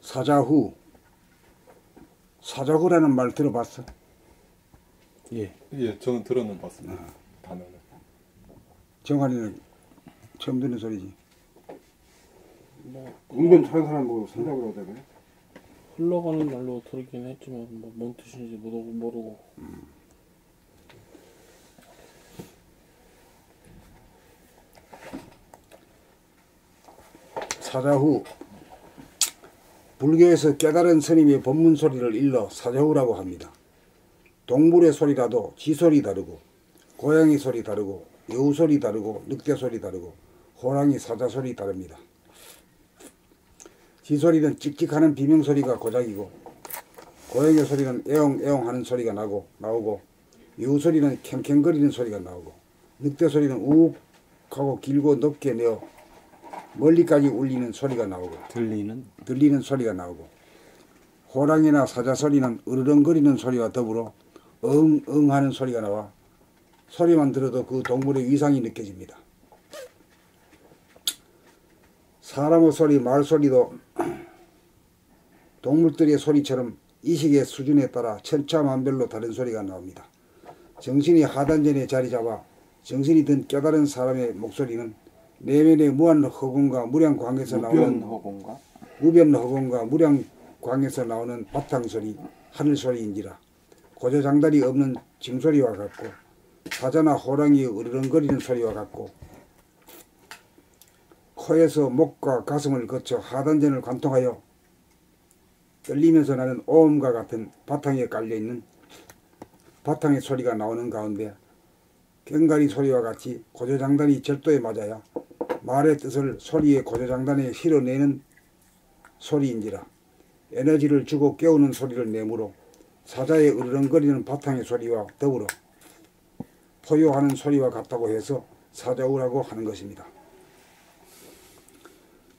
사자후. 사자후라는 말 들어봤어? 예. 예, 저는 들어는 봤습니다. 단어는. 정한이는 처음 듣는 소리지. 뭐 운전 잘하는 사람 뭐 산다고 그러잖아요. 흘러가는 말로 들었긴 했지만 뭐 뭔 뜻인지 모르고. 사자후. 불교에서 깨달은 스님의 법문 소리를 일러 사자후라고 합니다. 동물의 소리라도 쥐소리 다르고 고양이 소리 다르고 여우 소리 다르고 늑대 소리 다르고 호랑이 사자 소리 다릅니다. 쥐소리는 찍찍하는 비명소리가 고작이고 고양이 소리는 애옹애옹 하는 소리가 나오고 여우 소리는 캥캥거리는 소리가 나오고 늑대 소리는 우욱 하고 길고 높게 내어 멀리까지 울리는 소리가 나오고 들리는 소리가 나오고 호랑이나 사자 소리는 으르렁거리는 소리와 더불어 응응 하는 소리가 나와 소리만 들어도 그 동물의 위상이 느껴집니다. 사람의 소리, 말소리도 동물들의 소리처럼 이식의 수준에 따라 천차만별로 다른 소리가 나옵니다. 정신이 하단전에 자리 잡아 정신이 든 깨달은 사람의 목소리는 내면의 무한 허공과 무량광에서 나오는 무변허공과 무량광에서 나오는 바탕소리, 하늘소리인지라 고조장달이 없는 징소리와 같고 사자나 호랑이의 으르렁거리는 소리와 같고 코에서 목과 가슴을 거쳐 하단전을 관통하여 떨리면서 나는 오음과 같은 바탕에 깔려있는 바탕의 소리가 나오는 가운데 꽹가리 소리와 같이 고조장단이 절도에 맞아야 말의 뜻을 소리의 고조장단에 실어내는 소리인지라 에너지를 주고 깨우는 소리를 내므로 사자의 으르렁거리는 바탕의 소리와 더불어 포효하는 소리와 같다고 해서 사자우라고 하는 것입니다.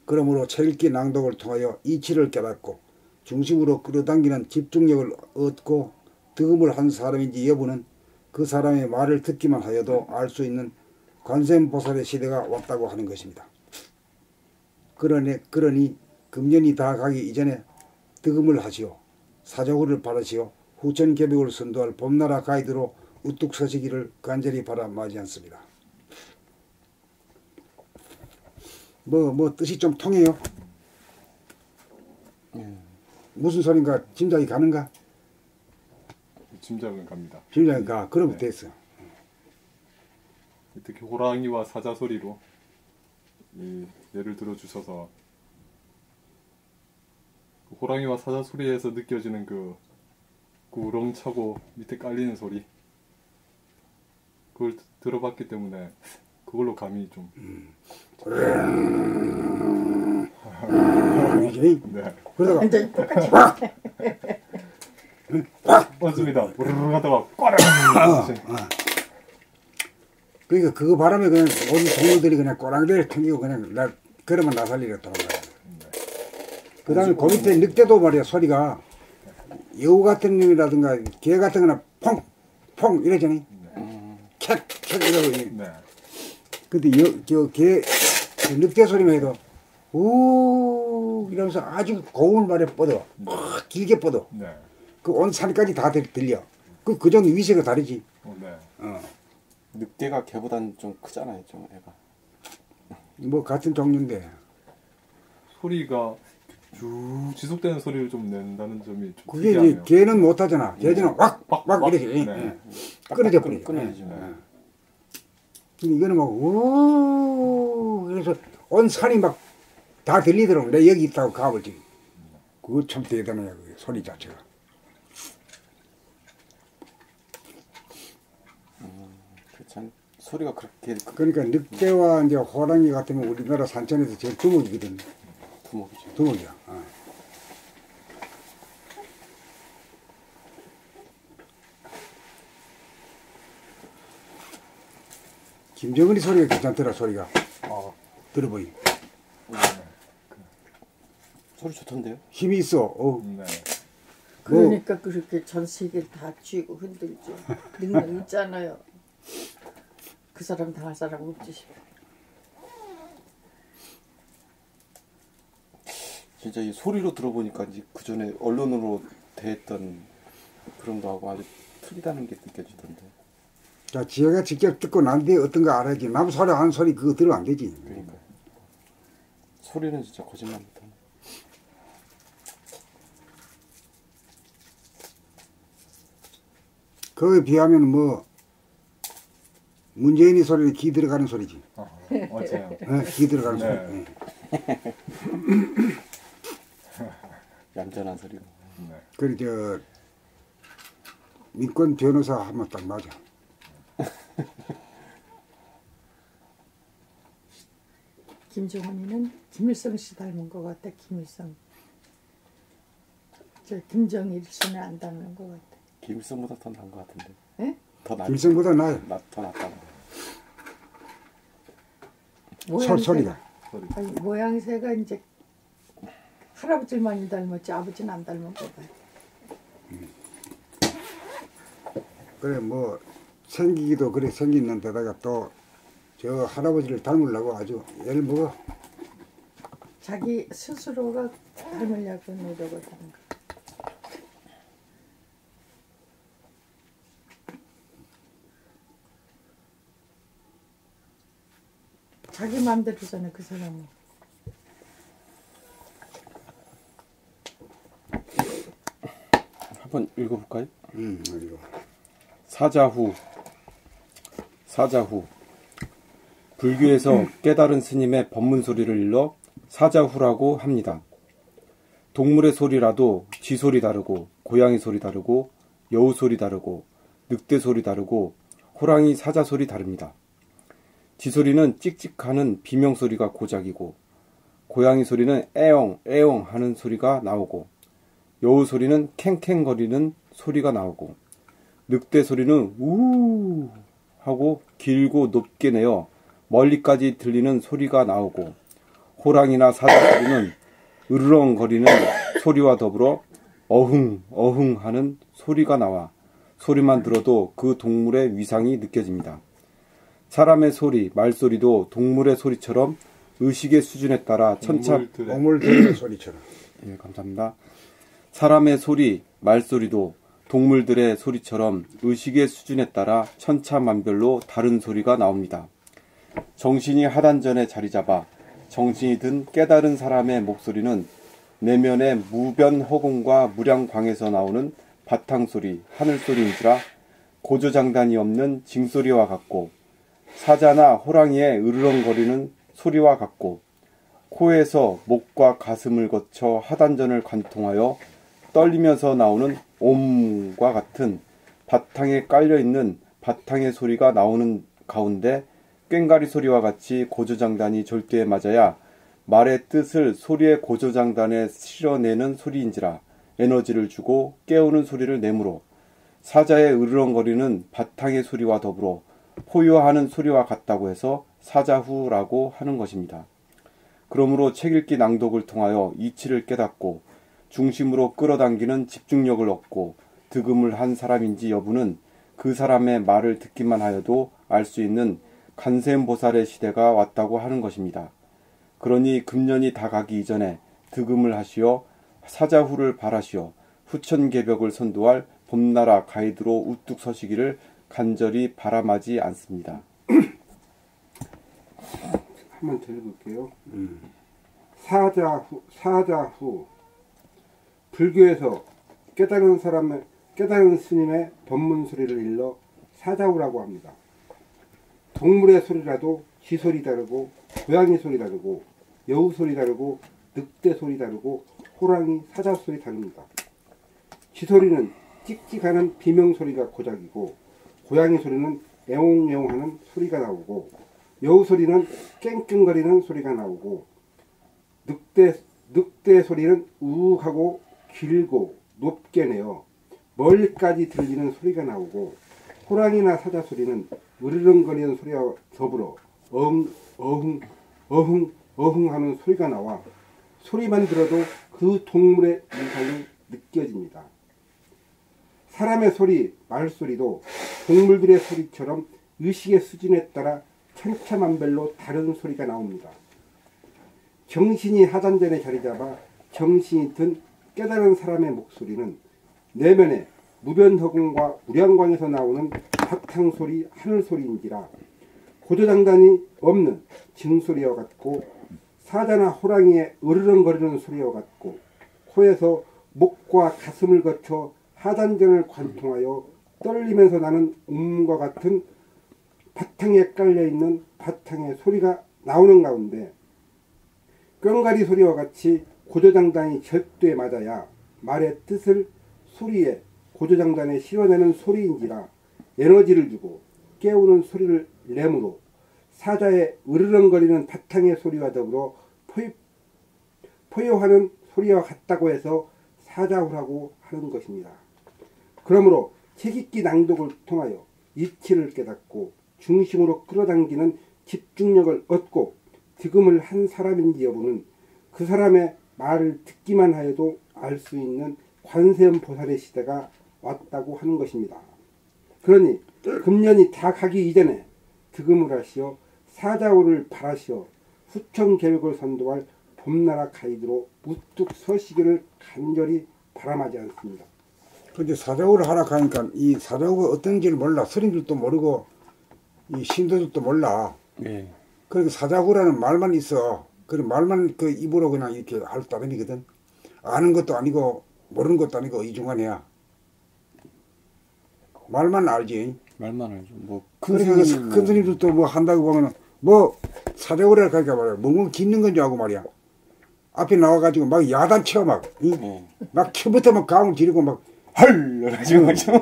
그러므로 책읽기 낭독을 통하여 이치를 깨닫고 중심으로 끌어당기는 집중력을 얻고 득음을 한 사람인지 여부는 그 사람의 말을 듣기만 하여도 알 수 있는 관세음보살의 시대가 왔다고 하는 것입니다. 그러니 금년이 다 가기 이전에 득음을 하시오. 사자후를 바라시오. 후천개벽을 선도할 봄나라 가이드로 우뚝 서시기를 간절히 바라 마지 않습니다. 뭐 뜻이 좀 통해요? 무슨 소린가 짐작이 가는가? 짐작은 갑니다. 짐작이 가. 그럼 됐어. 특히 호랑이와 사자 소리로 예를 들어 주셔서 호랑이와 사자 소리에서 느껴지는 그 우렁차고 밑에 깔리는 소리 그걸 들어봤기 때문에 그걸로 감이 좀 네. 그러다가 완전 똑같이 맞습니다. 우르르 하다가 꽈랑 그러니까 그거 바람에 그냥 모든 동물들이 그냥 꼬랑대를 튕기고 그냥 그러면 나살리려 도망가요. 그 다음에 그 밑에 늑대도 말이야 소리가 여우 같은 놈이라든가 개 같은 거나 퐁퐁 이러잖아요. 캣캣 이러고. 근데 개 늑대 소리만 해도 우 이러면서 아주 고운 말에 뻗어. 길게 뻗어. 그 온 산까지 다 들려. 그 정도 위세가 다르지. 늑대가 개보다는 좀 크잖아요, 좀 애가. 뭐 같은 종류인데. 소리가 쭉 지속되는 소리를 좀 낸다는 점이 좀 그게 특이하네요. 이제 개는 못하잖아. 개는 왁왁 이렇게 끊어져 버리죠. 근데 이거는 막 우 그래서 온 산이 막 다 들리도록 내가 여기 있다고 가보지. 그거 참 대단해요. 그 소리 자체가. 참 소리가 그렇게 그러니까 늑대와 이제 호랑이 같으면 우리나라 산천에서 제일 두목이거든. 두목이죠. 두목이야. 김정은이 소리가 괜찮더라. 소리가 들어보니 소리 좋던데요? 힘이 있어. 그러니까 그렇게 전 세계를 다 쥐고 흔들죠. 능력 있잖아요. 그 사람 당할 사람 없지 싶어. 진짜 이 소리로 들어보니까 이제 그 전에 언론으로 대했던 그런 거하고 아주 틀리다는 게 느껴지던데. 자, 지혜가 직접 듣고 난 뒤에 어떤 거 알아야지. 남 소리 하는 소리 그거 들으면 안 되지. 그러니까 소리는 진짜 거짓말 못하네. 그거에 비하면 뭐 문재인이 소리는 기 들어가는 소리지. 맞아요. 기 들어가는 네. 소리. 얌전한 소리로. 네. 그래 저 민권 변호사 하면 딱 맞아. 김정은이는 김일성 씨 닮은 것 같아. 김일성. 저 김정일 씨는 안 닮은 것 같아. 김일성보다 더 나은 것 같은데. 에? 더 낫. 김일성보다 나아요. 더 낫다고. 소리가. 아니, 모양새가 이제 할아버지를 많이 닮았지 아버지는 안 닮은 것 같아. 그래 뭐 생기기도 그래 생기는 데다가 또 저 할아버지를 닮으려고 아주 애를 먹어. 자기 스스로가 닮으려고 노력을 하는 거. 자기 마음대로잖아 그 사람은. 한번 읽어볼까요? 이거. 사자후. 불교에서 깨달은 스님의 법문 소리를 일러 사자후라고 합니다. 동물의 소리라도 쥐 소리 다르고 고양이 소리 다르고 여우 소리 다르고 늑대 소리 다르고 호랑이 사자 소리 다릅니다. 쥐 소리는 찍찍하는 비명 소리가 고작이고 고양이 소리는 애용 애용 하는 소리가 나오고 여우 소리는 캥캥거리는 소리가 나오고 늑대 소리는 우 하고 길고 높게 내어 멀리까지 들리는 소리가 나오고 호랑이나 사자 소리는 으르렁거리는 소리와 더불어 어흥 어흥 하는 소리가 나와 소리만 들어도 그 동물의 위상이 느껴집니다. 사람의 소리, 말소리도 동물의 소리처럼 의식의 수준에 따라 동물들의 소리처럼. 예, 감사합니다. 사람의 소리, 말소리도 동물들의 소리처럼 의식의 수준에 따라 천차만별로 다른 소리가 나옵니다. 정신이 하단전에 자리 잡아 정신이 든 깨달은 사람의 목소리는 내면의 무변 허공과 무량광에서 나오는 바탕소리, 하늘소리인지라 고조장단이 없는 징소리와 같고 사자나 호랑이의 으르렁거리는 소리와 같고 코에서 목과 가슴을 거쳐 하단전을 관통하여 떨리면서 나오는 옴과 같은 바탕에 깔려있는 바탕의 소리가 나오는 가운데 꽹가리 소리와 같이 고조장단이 절도에 맞아야 말의 뜻을 소리의 고조장단에 실어내는 소리인지라 에너지를 주고 깨우는 소리를 내므로 사자의 으르렁거리는 바탕의 소리와 더불어 포효하는 소리와 같다고 해서 사자후라고 하는 것입니다. 그러므로 책 읽기 낭독을 통하여 이치를 깨닫고 중심으로 끌어당기는 집중력을 얻고 득음을 한 사람인지 여부는 그 사람의 말을 듣기만 하여도 알 수 있는 간센보살의 시대가 왔다고 하는 것입니다. 그러니 금년이 다 가기 이전에 득음을 하시어 사자후를 바라시어 후천개벽을 선도할 봄나라 가이드로 우뚝 서시기를 간절히 바람하지 않습니다. 한번 더 읽을게요. 사자후 불교에서 깨달은 스님의 법문 소리를 일러 사자후라고 합니다. 동물의 소리라도 쥐 소리 다르고 고양이 소리 다르고 여우 소리 다르고 늑대 소리 다르고 호랑이 사자 소리 다릅니다. 쥐 소리는 찍찍하는 비명 소리가 고작이고 고양이 소리는 애옹애옹하는 소리가 나오고 여우 소리는 깽깽거리는 소리가 나오고 늑대 소리는 우욱하고 길고 높게 내어 멀리까지 들리는 소리가 나오고 호랑이나 사자 소리는 으르렁거리는 소리와 더불어 어흥 하는 소리가 나와 소리만 들어도 그 동물의 위상이 느껴집니다. 사람의 소리, 말소리도 동물들의 소리처럼 의식의 수준에 따라 천차만별로 다른 소리가 나옵니다. 정신이 하단전에 자리 잡아 정신이 든 깨달은 사람의 목소리는 내면의 무변허공과 무량광에서 나오는 바탕소리 하늘소리인지라 고조장단이 없는 징소리와 같고 사자나 호랑이의 으르렁거리는 소리와 같고 코에서 목과 가슴을 거쳐 하단전을 관통하여 떨리면서 나는 음과 같은 바탕에 깔려있는 바탕의 소리가 나오는 가운데 꽹가리 소리와 같이 고조장단이 절도에 맞아야 말의 뜻을 소리에 고조장단에 실어내는 소리인지라 에너지를 주고 깨우는 소리를 내므로 사자의 으르렁거리는 바탕의 소리와 더불어 포효하는 소리와 같다고 해서 사자후라고 하는 것입니다. 그러므로 책읽기 낭독을 통하여 이치를 깨닫고 중심으로 끌어당기는 집중력을 얻고 득음을 한 사람인지 여부는 그 사람의 말을 듣기만 하여도 알 수 있는 관세음보살의 시대가 왔다고 하는 것입니다. 그러니 금년이 다 가기 이전에 득음을 하시어 사자오를 바라시어 후청계획을 선도할 봄나라 가이드로 우뚝 서시기를 간절히 바람하지 않습니다. 근데 사자우를 하라 하니까 이 사자우가 어떤지를 몰라. 스님들도 모르고 이 신도들도 몰라. 예. 그러니까 사자우라는 말만 있어. 그 말만 그 입으로 그냥 이렇게 할 따름이거든. 아는 것도 아니고 모르는 것도 아니고 이중간이야. 말만 알지. 말만 알죠. 뭐 그러니까 스님은 큰 스님들도 뭐 한다고 보면은 뭐 사자우라 하니까 말이야. 멍멍 깃는 건 줄 알고 말이야. 앞에 나와가지고 막 야단쳐 막. 응? 예. 막 처부터 막 가음을 지르고 막. 헐! 가지고 가죠.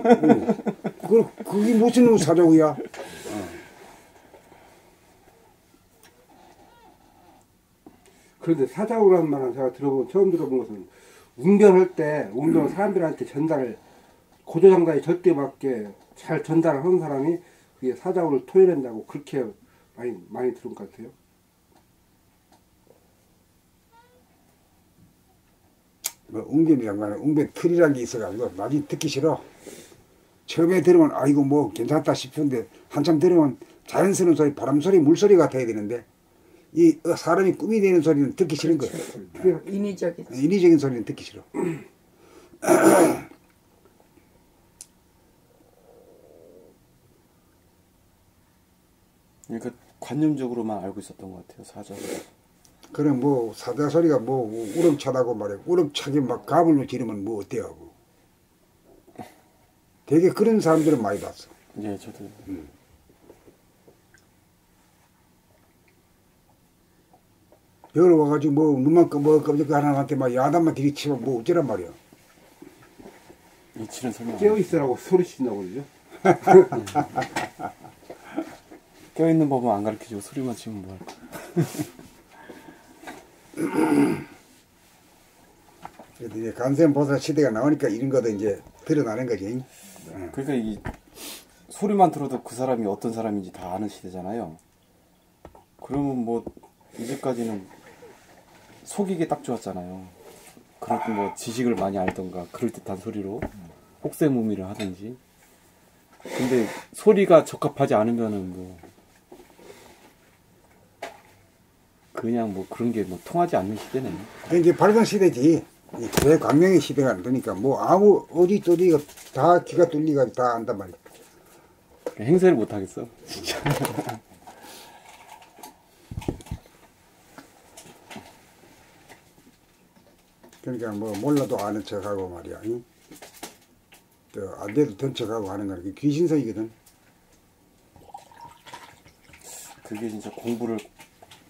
그게 무슨 사자우야? 그런데 사자우라는 말은 제가 처음 들어본 것은 운전할 때 운전 사람들한테 전달을 고조장단이 절대 맞게 잘 전달을 하는 사람이 그게 사자우를 토해낸다고 그렇게 많이 들은 것 같아요. 뭐 웅변이란 말은 웅변 틀이란 게 있어가지고 나중에 듣기 싫어. 처음에 들으면 아이고 뭐 괜찮다 싶은데 한참 들으면 자연스러운 소리, 바람 소리, 물소리 같아야 되는데 이 사람이 꿈이 되는 소리는 듣기 싫은 거야. 인위적인. 인위적인 소리는 듣기 싫어. 그러니까 관념적으로만 알고 있었던 것 같아요. 사자가. 그래 뭐 사자 소리가 뭐 우렁차다고 말해. 우렁차게 막 가물로 지르면 뭐 어때요 하고. 되게 그런 사람들은 많이 봤어. 예, 저도. 여기 와가지고 뭐 눈만 뭐 깜짝 하나한테 막 야단만 들이치면 뭐 어쩌란 말이야. 이치는 설명. 깨어있으라고 소리친다고 그러죠. 껴있는 법은 안 가르쳐주고 소리만 치면 뭐 할까. 그래도 이제 간세음보살 시대가 나오니까 이런 것도 이제 드러나는 거지. 그러니까 이 소리만 들어도 그 사람이 어떤 사람인지 다 아는 시대잖아요. 그러면 뭐 이제까지는 속이기 딱 좋았잖아요. 그렇게 뭐 지식을 많이 알던가 그럴듯한 소리로 혹세무미를 하든지. 근데 소리가 적합하지 않으면은 뭐 그냥 뭐 그런 게 뭐 통하지 않는 시대네. 이제 밝은 시대지. 이 대광명의 시대가 그러니까 뭐 아무 어디 또디가 다 귀가 뚫리가 다 안단 말이야. 행세를 못 하겠어. 진짜. 그러니까 뭐 몰라도 아는 척하고 말이야. 응? 또 안 돼도 던 척하고 하는 거는 귀신성이거든. 그게 진짜 공부를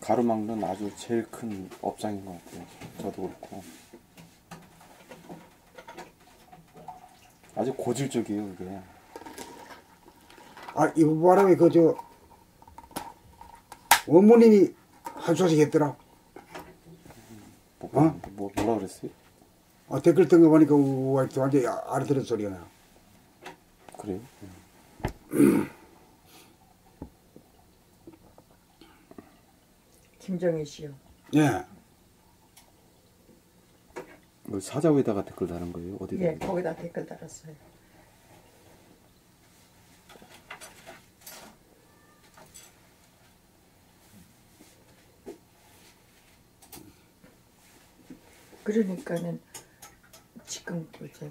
가로막는 아주 제일 큰 업장인 것 같아요. 저도 그렇고. 아주 고질적이에요, 이게. 아, 이거 바람에 그저 원모님이 한 소식 했더라. 뭐라 그랬어요? 아, 댓글 뜬 거 보니까 우와 완전히 알아들은 소리가 나. 그래요? 김정희 씨요. 예. 뭐 사자우에다가 댓글 다는 거예요? 어디다? 예, 거기다 댓글 달았어요. 그러니까는 지금 이제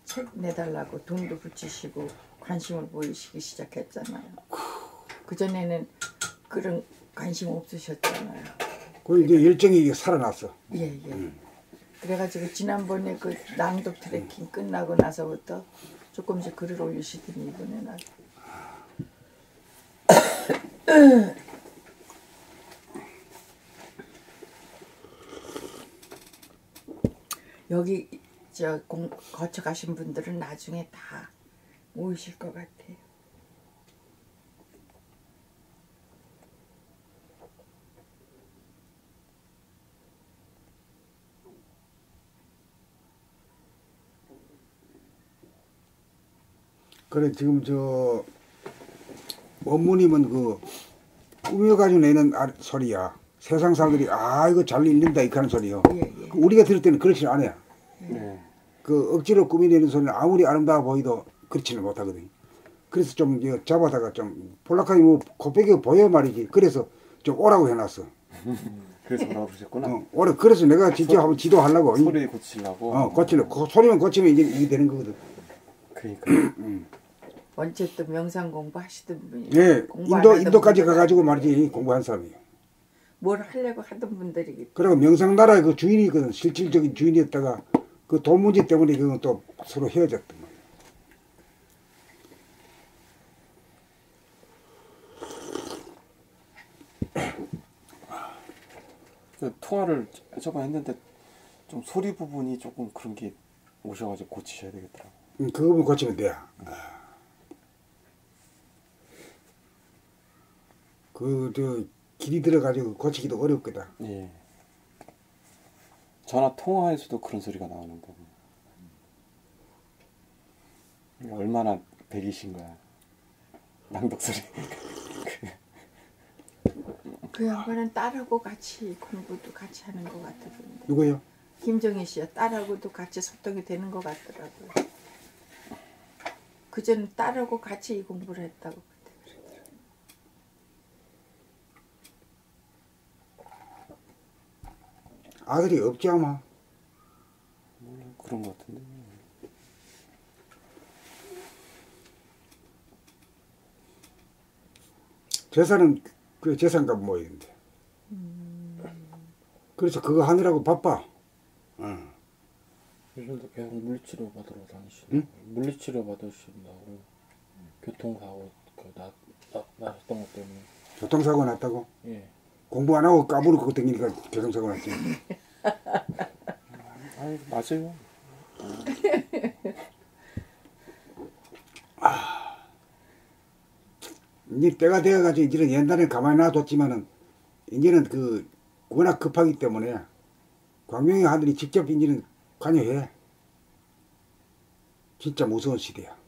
책 내달라고 돈도 붙이시고 관심을 보이시기 시작했잖아요. 그전에는 그런 관심 없으셨잖아요. 그 이제 열정이 살아났어. 예, 예. 그래가지고 지난번에 그 낭독 트레킹 끝나고 나서부터 조금씩 글을 올리시더니 이번에는 아주 여기 거쳐 가신 분들은 나중에 다 모이실 것 같아요. 그래 지금 저 원무님은 그 꾸며가지고 내는 소리야. 세상 사람들이 아 이거 잘 읽는다 이렇게 하는 소리요. 예, 예. 그 우리가 들을 때는 그렇지 않아요. 네. 그 억지로 꾸며내는 소리는 아무리 아름다워 보이도 그렇지는 못하거든. 그래서 좀 이거 잡아다가 좀 볼락하게 뭐 곱하게 보여 말이지. 그래서 좀 오라고 해놨어. 그래서 뭐라고 그러셨구나. 오라 그래서 내가 진짜 한번 지도하려고. 소리 고치려고. 고치려고. 소리만 고치면 이게 되는 거거든. 그러니까. 어쨌든 명상 공부하시던 분이 예, 인도까지 가가지고 말이지 공부한 사람이에요. 뭘 하려고 하던 분들이 그리고 명상나라의 그 주인이거든. 실질적인 주인이었다가 그 돈 문제 때문에 그건 또 서로 헤어졌단 말이야. 그 통화를 저번에 했는데 좀 소리 부분이 조금 그런 게 오셔가지고 고치셔야 되겠더라고. 그 부분 고치면 돼. 저 길이 들어가지고 고치기도 어렵거든. 예. 전화 통화에서도 그런 소리가 나오는데 얼마나 백이신 거야. 낭독 소리. 그 양반은 딸하고 같이 공부도 같이 하는 것 같더군요. 누구요? 김정희 씨야. 딸하고도 같이 소통이 되는 것 같더라고요. 그전에 딸하고 같이 이 공부를 했다고. 아들이 없지 아마. 그런 것 같은데. 재산은 그 재산값 모이는데. 그래서 그거 하느라고 바빠. 요즘도 계속 물리치료 받으러 다니시고 응? 물리치료 받으신다고 교통사고 나셨던 것 때문에. 교통사고 났다고? 예. 공부 안 하고 까부르고 다니니까 교통사고 났지. 아니 맞아요. 이제 때가 되어가지고 이제는 옛날에 가만히 놔뒀지만은 이제는 그 워낙 급하기 때문에 광명의 하늘이 직접 이제는 관여해. 진짜 무서운 시대야.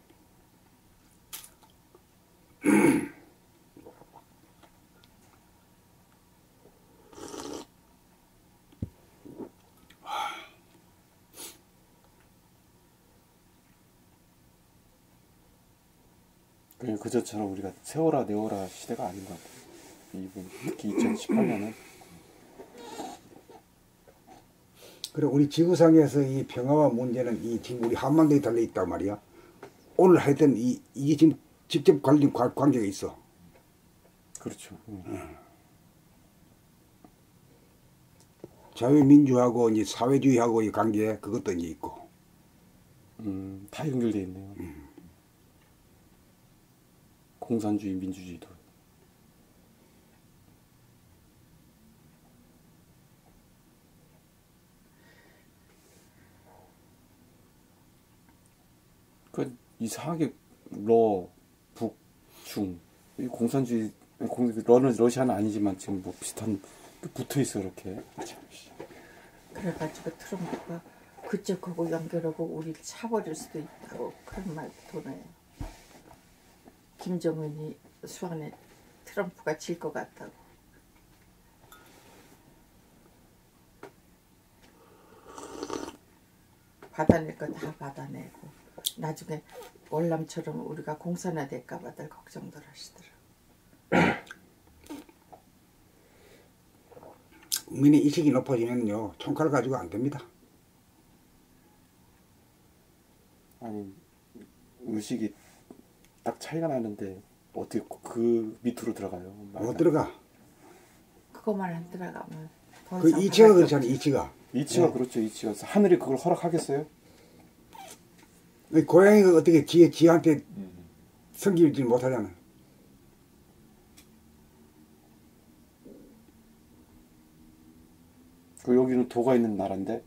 그저처럼 우리가 세워라 내워라 시대가 아닌 것 같아요. 이분 특히 2018년은 그래 우리 지구상에서 이 평화와 문제는 이 지금 우리 한반도에 달려 있단 말이야. 오늘 하여튼 이게 지금 직접 관계가 있어. 그렇죠. 자유민주하고 이제 사회주의하고의 관계 그것도 이제 있고. 다 연결돼 있네요. 공산주의, 민주주의도. 그 이상하게 북, 중, 이 공산주의, 러시아는 아니지만 지금 뭐 비슷한 붙어 있어 이렇게. 그래가지고 트럼프가 그쪽하고 연결하고 우리를 차버릴 수도 있다고 그런 말도 도네요. 김정은이 수원에 트럼프가 질 것 같다고. 받아낼 거 다 받아내고 나중에 월남처럼 우리가 공산화 될까 봐들 걱정들 하시더라고. 국민의意識 높아지면요 총칼 가지고 안 됩니다. 아니 의식이 딱 차이가 나는데 어떻게 그 밑으로 들어가요? 못 들어가. 그것만 안 들어가면 더 그 이상 이치가 바랄 게 그렇잖아요. 이치가. 이치가 네. 그렇죠. 이치가 하늘이 그걸 허락하겠어요? 고양이가 어떻게 지한테 섬기지 못하잖아. 그 여기는 도가 있는 나라인데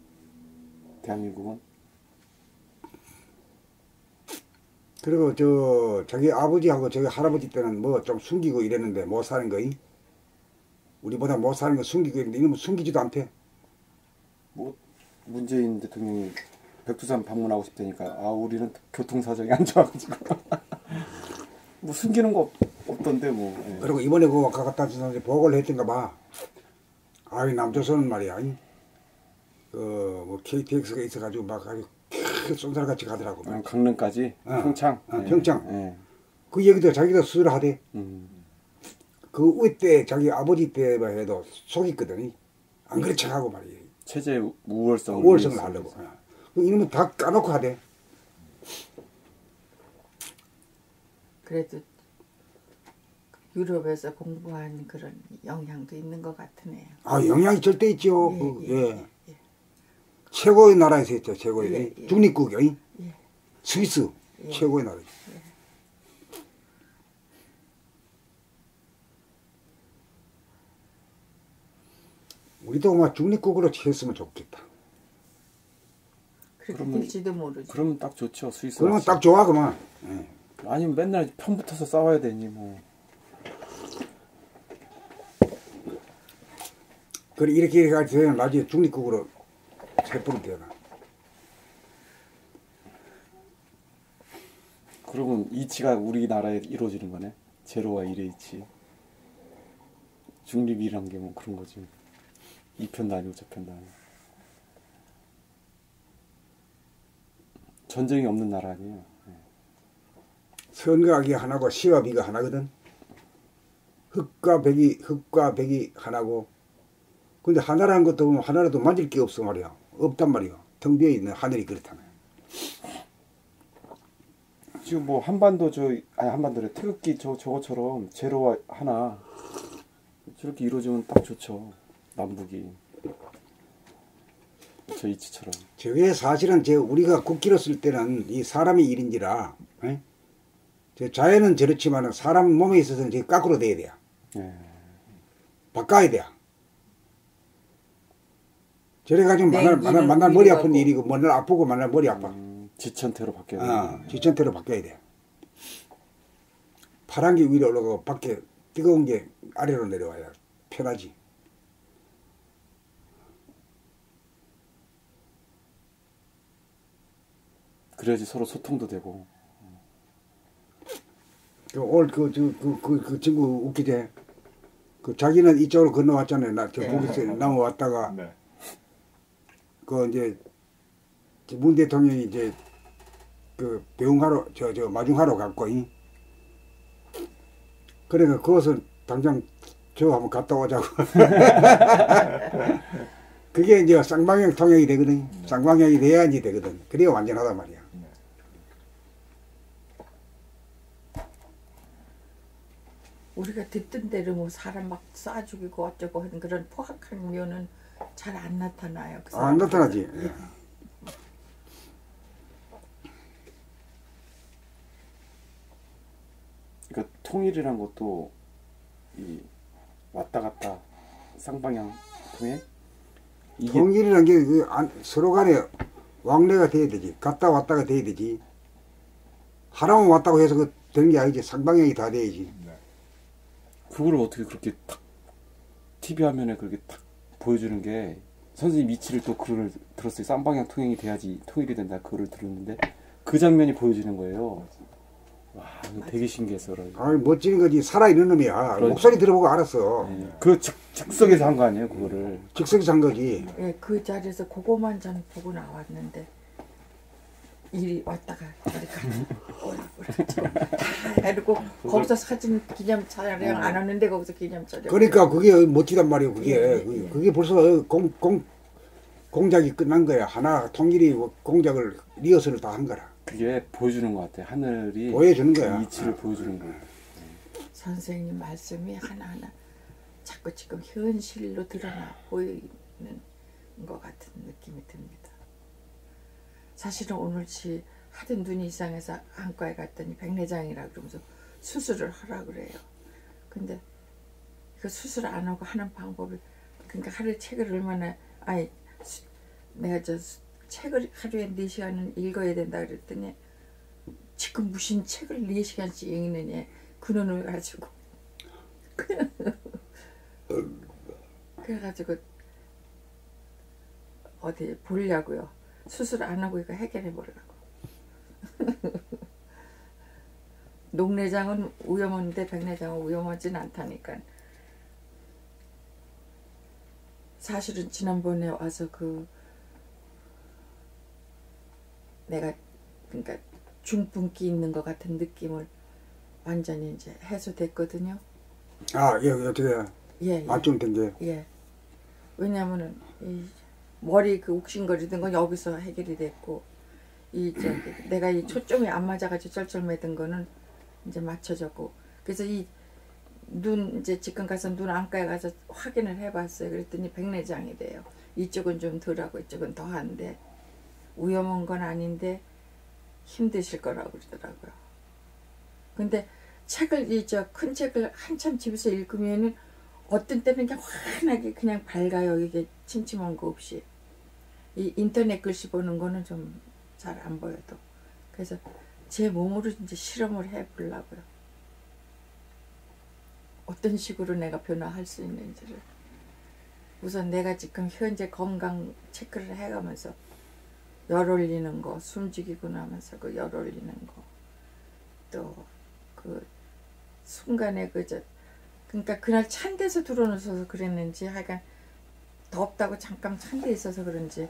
대한민국은. 그리고 자기 아버지하고 저기 할아버지 때는 뭐 좀 숨기고 이랬는데 못 사는 거이. 우리보다 못 사는 거 숨기고 있는데 이놈은 숨기지도 않대. 뭐 문재인 대통령이 백두산 방문하고 싶다니까 우리는 교통 사정이 안 좋아가지고 뭐 숨기는 거 없던데 뭐. 예. 그리고 이번에 그거 갖다 주는데 보고를 했던가 봐. 남조선은 말이야. 뭐 KTX가 있어가지고 막 아주 쏜살같이 가더라고. 강릉까지 평창. 평창. 예. 그 얘기도 자기도 수술을 하대. 음. 그 우리 때 자기 아버지 때만 해도 속였거든. 안 그런 척하고 말이야. 체제 우월성을 하려고. 이놈은 다 까놓고 하대. 그래도 유럽에서 공부한 그런 영향도 있는 것 같으네요. 영향이 절대 있죠. 예. 최고의 나라에서 했죠. 최고의 예. 중립국이. 예. 스위스 최고의 나라. 우리도 막 중립국으로 했으면 좋겠다. 그렇게 될지도 모르죠. 그러면 딱 좋죠. 스위스. 그러면 딱 좋아 그만. 예. 아니면 맨날 편 붙어서 싸워야 되니 뭐. 그래 이렇게 해가지고 나중에 중립국으로 세포를 되나. 그러면 이치가 우리나라에 이루어지는 거네. 제로와 일의 이치. 중립이란 게 뭐 그런 거지. 이 편도 아니고 저 편도 아니고. 전쟁이 없는 나라 아니에요. 선각이 하나고 시와 비가 하나거든. 흙과 백이 하나고. 근데 하나라는 것도 보면 하나라도 만질 게 없어 말이야. 없단 말이야. 텅 비어 있는 하늘이 그렇다네. 지금 뭐 한반도 한반도래 태극기 저거처럼 제로와 하나 저렇게 이루어지면 딱 좋죠. 남북이 저 이치처럼. 저게 사실은 우리가 국기로 쓸 때는 이 사람의 일인지라. 에? 자연은 저렇지만은 사람 몸에 있어서는 저게 거꾸로 돼야 돼요. 바꿔야 돼요. 저래가지고 만날 머리 아픈 일이고 만날 아프고 만날 머리 아파. 지천태로 바뀌어야 돼. 지천태로 바뀌어야 돼. 파란 게 위로 올라가고 밖에 뜨거운 게 아래로 내려와야 편하지. 그래야지 서로 소통도 되고. 오늘 그 친구 웃기지? 자기는 이쪽으로 건너왔잖아요. 거기서 넘어왔다가 네. 이제 문 대통령이 이제 배웅하러 마중하러 갔고 그러니까 그것은 당장 한번 갔다 오자고. 그게 이제 쌍방향 통행이 되거든. 쌍방향이 돼야지 되거든. 그래야 완전하단 말이야. 우리가 듣던 대로 뭐 사람 막 쏴 죽이고 어쩌고 하는 그런 포악한 면은 잘 안 나타나요. 안 나타나지. 예. 그러니까 통일이란 것도 이 왔다 갔다 쌍방향 통해 통일이란 게 서로 간에 왕래가 돼야 되지. 갔다 왔다가 돼야 되지. 하나만 왔다고 해서 되는 게 아니지. 쌍방향이 다 돼야지. 그걸 어떻게 그렇게 탁 TV 화면에 그렇게 탁 보여주는 게 선생님 이치를 또 그걸 들었어요. 쌍방향 통행이 돼야지 통일이 된다. 그거를 들었는데 그 장면이 보여지는 거예요. 와, 되게 신기했어. 멋진 거지. 살아있는 놈이야. 그러니까. 목소리 들어보고 알았어. 네. 그 즉석에서 한 거 아니에요, 그거를. 즉석에서 한 거지. 예, 그 자리에서 그거만 전 보고 나왔는데 이리 왔다가 저리 가고 다 해놓고 거기서 사진 기념 촬영 안 하는데 거기서 기념 촬영. 그러니까 그게 멋지단 말이에요. 그게 벌써 공작이 끝난 거야. 하나 통일이 공작을 리허설을 다 한 거라. 그게 보여주는 것 같아요. 하늘이 보여주는 거야. 이치를 보여주는 거예요. 선생님 말씀이 하나하나 자꾸 지금 현실로 드러나 보이는 것 같은 느낌이 듭니다. 사실은 오늘치 하도 눈이 이상해서 안과에 갔더니 백내장이라 그러면서 수술을 하라 그래요. 근데 그 수술 안 하고 하는 방법을, 그러니까 하루에 책을 얼마나, 내가 책을 하루에 4시간은 읽어야 된다 그랬더니 지금 무슨 책을 4시간씩 읽느냐 그 눈을 가지고 그래가지고 어디 보려고요. 수술 안 하고 이거 해결해 보려고. 녹내장은 위험한데 백내장은 위험하진 않다니까. 사실은 지난번에 와서 내가 그러니까 중풍기 있는 것 같은 느낌을 완전히 이제 해소됐거든요. 어떻게 예. 맞춤된 게. 예. 왜냐면은 이 머리 욱신거리던 건 여기서 해결이 됐고, 내가 이 초점이 안 맞아가지고 쩔쩔매던 거는 이제 맞춰졌고, 그래서 이제 지금 가서 눈 안과에 가서 확인을 해봤어요. 그랬더니 백내장이 돼요. 이쪽은 좀 덜하고 이쪽은 더한데 위험한 건 아닌데 힘드실 거라고 그러더라고요. 근데 큰 책을 한참 집에서 읽으면은 어떤 때는 그냥 환하게 그냥 밝아요. 이게 침침한 거 없이. 이 인터넷 글씨 보는 거는 좀 잘 안 보여도. 그래서 제 몸으로 이제 실험을 해보려고요. 어떤 식으로 내가 변화할 수 있는지를. 우선 내가 지금 현재 건강 체크를 해가면서 열 올리는 거, 숨죽이고 나면서 그 열 올리는 거, 또 그 순간에 그러니까 그날 찬 데서 들어놓아서 그랬는지 하여간 덥다고 잠깐 찬 데 있어서 그런지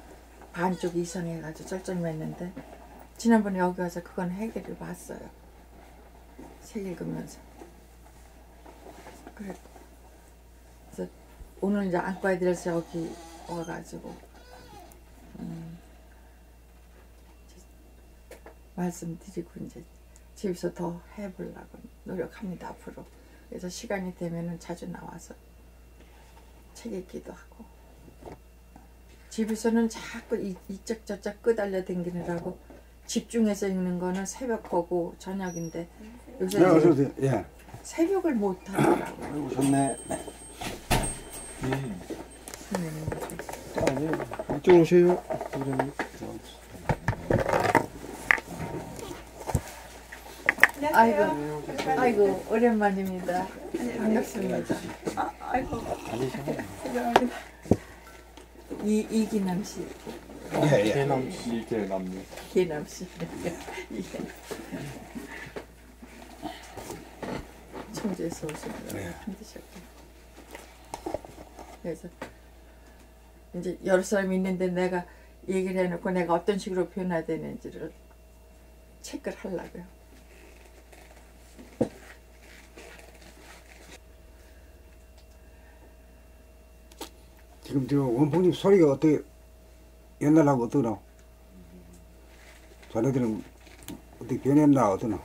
반쪽이 이상해가지고 쩔쩔맸는데 지난번에 여기 와서 그건 해결을 봤어요. 책 읽으면서. 그래서 오늘 이제 안과에 들어서 여기 와가지고 말씀드리고 이제 집에서 더 해보려고 노력합니다 앞으로. 그래서 시간이 되면은 자주 나와서 책 읽기도 하고. 집에서는 자꾸 이쪽 저쪽 끄달려 댕기느라고 집중해서 읽는 거는 새벽하고 저녁인데 요새 어서 오세요. 예. 새벽을 못 하더라고요. 오셨네. 이쪽으로 오세요. 아이고 오랜만입니다. 반갑습니다. 이기남 씨, 이계남님. 기남 씨, 청주에서 오시느라고 힘드셨고. 그래서 이제 여러 사람이 있는데 내가 얘기를 해놓고 내가 어떤 식으로 변화되는지를 체크를 하려고요. 지금 저 원풍님 소리가 어떻게 옛날하고 어떠나? 자네들은 어떻게 변했나 어떠나?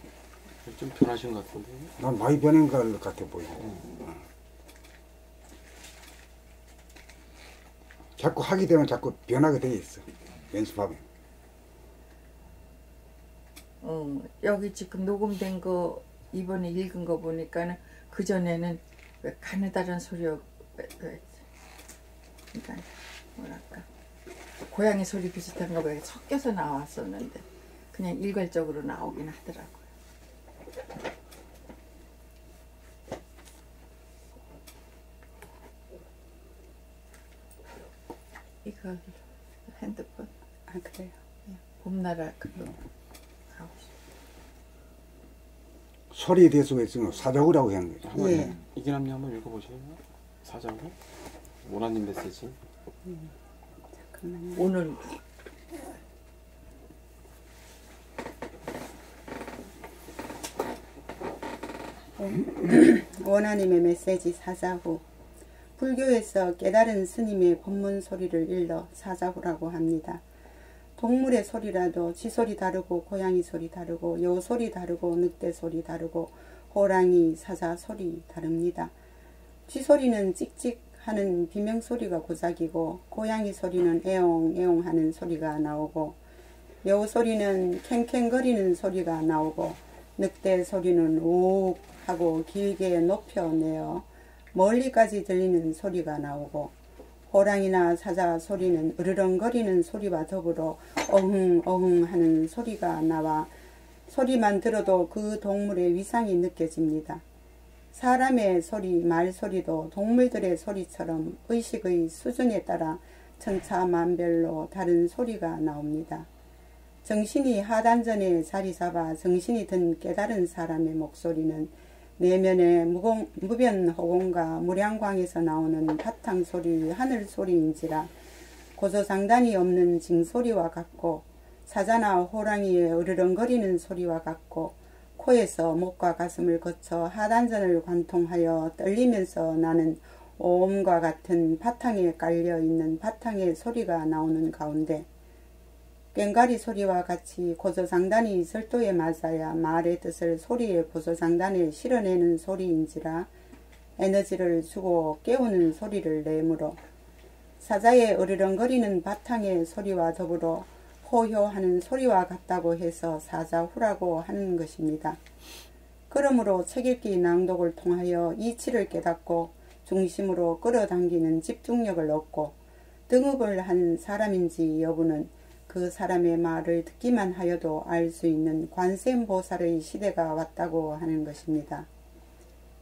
좀 편하신 것 같은데. 난 많이 변한 것 같아 보이고. 자꾸 하게 되면 자꾸 변하게 돼 있어. 연습하면. 여기 지금 녹음된 거 이번에 읽은 거 보니까는 그 전에는 왜 가느다란 소리가 그러니까 뭐랄까 고양이 소리 비슷한 거 왜 섞여서 나왔었는데 그냥 일괄적으로 나오긴 하더라고요. 이거 핸드폰. 그래요? 네. 봄나라 그거 하고 싶어요. 소리에 대해서 있으면 사자구라고 하는 거죠. 예. 이기남님 한번 읽어보세요. 사자고 모나님 메시지. 오늘 사자후 원하님의 메시지 사자후. 불교에서 깨달은 스님의 법문 소리를 일러 사자후라고 합니다. 동물의 소리라도 쥐소리 다르고 고양이 소리 다르고 여우 소리 다르고 늑대 소리 다르고 호랑이 사자 소리 다릅니다. 쥐소리는 찍찍하는 비명소리가 고작이고 고양이 소리는 애옹애옹 하는 소리가 나오고 여우 소리는 캥캥거리는 소리가 나오고 늑대 소리는 우욱 하고 길게 높여내어 멀리까지 들리는 소리가 나오고 호랑이나 사자 소리는 으르렁거리는 소리와 더불어 어흥어흥 하는 소리가 나와 소리만 들어도 그 동물의 위상이 느껴집니다. 사람의 소리, 말소리도 동물들의 소리처럼 의식의 수준에 따라 천차만별로 다른 소리가 나옵니다. 정신이 하단전에 자리 잡아 정신이 든 깨달은 사람의 목소리는 내면의 무변호공과 무량광에서 나오는 바탕소리, 하늘소리인지라 고조장단이 없는 징소리와 같고 사자나 호랑이의 으르렁거리는 소리와 같고 코에서 목과 가슴을 거쳐 하단전을 관통하여 떨리면서 나는 오음과 같은 바탕에 깔려있는 바탕의 소리가 나오는 가운데 꽹과리 소리와 같이 고조장단이 절도에 맞아야 말의 뜻을 소리의 고조장단에 실어내는 소리인지라 에너지를 주고 깨우는 소리를 내므로 사자의 으르렁거리는 바탕의 소리와 더불어 호효하는 소리와 같다고 해서 사자후라고 하는 것입니다. 그러므로 책읽기 낭독을 통하여 이치를 깨닫고 중심으로 끌어당기는 집중력을 얻고 등업을 한 사람인지 여부는 그 사람의 말을 듣기만 하여도 알 수 있는 관세음보살의 시대가 왔다고 하는 것입니다.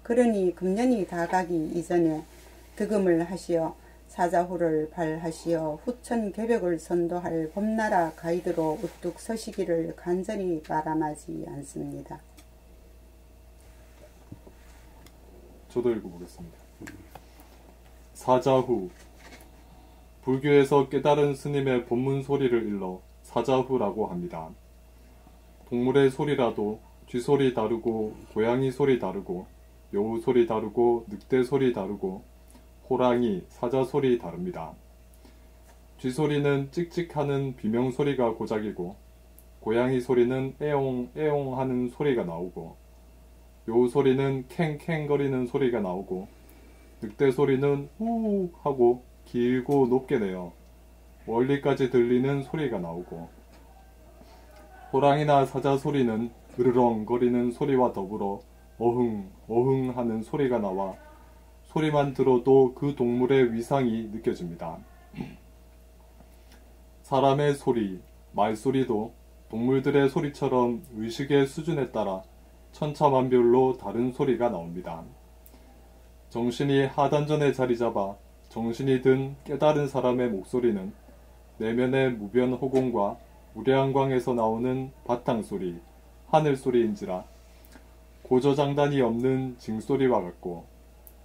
그러니 금년이 다가기 이전에 득음을 하시어 사자후를 발하시어 후천 개벽을 선도할 범나라 가이드로 우뚝 서시기를 간절히 바람하지 않습니다. 저도 읽어보겠습니다. 사자후. 불교에서 깨달은 스님의 법문 소리를 일러 사자후라고 합니다. 동물의 소리라도 쥐소리 다르고 고양이 소리 다르고 여우 소리 다르고 늑대 소리 다르고 호랑이, 사자 소리 다릅니다. 쥐소리는 찍찍하는 비명소리가 고작이고 고양이 소리는 애옹애옹 하는 소리가 나오고 여우 소리는 캥캥거리는 소리가 나오고 늑대 소리는 우욱 하고 길고 높게 내어 멀리까지 들리는 소리가 나오고 호랑이나 사자 소리는 으르렁거리는 소리와 더불어 어흥어흥 하는 소리가 나와 소리만 들어도 그 동물의 위상이 느껴집니다. 사람의 소리, 말소리도 동물들의 소리처럼 의식의 수준에 따라 천차만별로 다른 소리가 나옵니다. 정신이 하단전에 자리 잡아 정신이 든 깨달은 사람의 목소리는 내면의 무변호공과 무량광에서 나오는 바탕소리, 하늘소리인지라 고저장단이 없는 징소리와 같고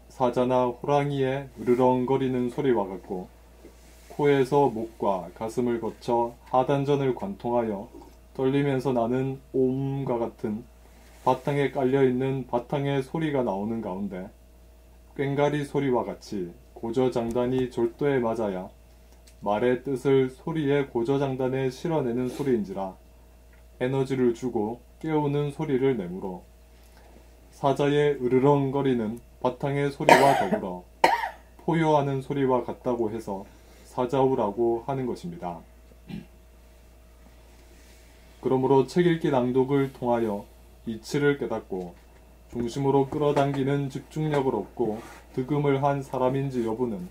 사자나 호랑이의 으르렁거리는 소리와 같고 코에서 목과 가슴을 거쳐 하단전을 관통하여 떨리면서 나는 오음과 같은 바탕에 깔려있는 바탕의 소리가 나오는 가운데 꽹과리 소리와 같이 고저장단이 졸도에 맞아야 말의 뜻을 소리의 고저장단에 실어내는 소리인지라 에너지를 주고 깨우는 소리를 내므로 사자의 으르렁거리는 바탕의 소리와 더불어 포효하는 소리와 같다고 해서 사자후라고 하는 것입니다. 그러므로 책읽기 낭독을 통하여 이치를 깨닫고 중심으로 끌어당기는 집중력을 얻고 득음을 한 사람인지 여부는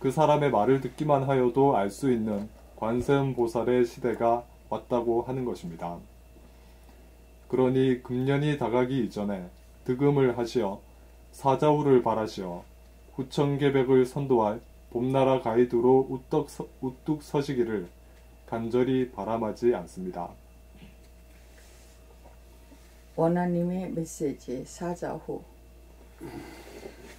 그 사람의 말을 듣기만 하여도 알 수 있는 관세음보살의 시대가 왔다고 하는 것입니다. 그러니 금년이 다가기 이전에 득음을 하시어 사자후를 발하시어 후천개벽을 선도할 봄나라 가이드로 우뚝 서시기를 간절히 바람하지 않습니다. 원하님의 메시지 사자후.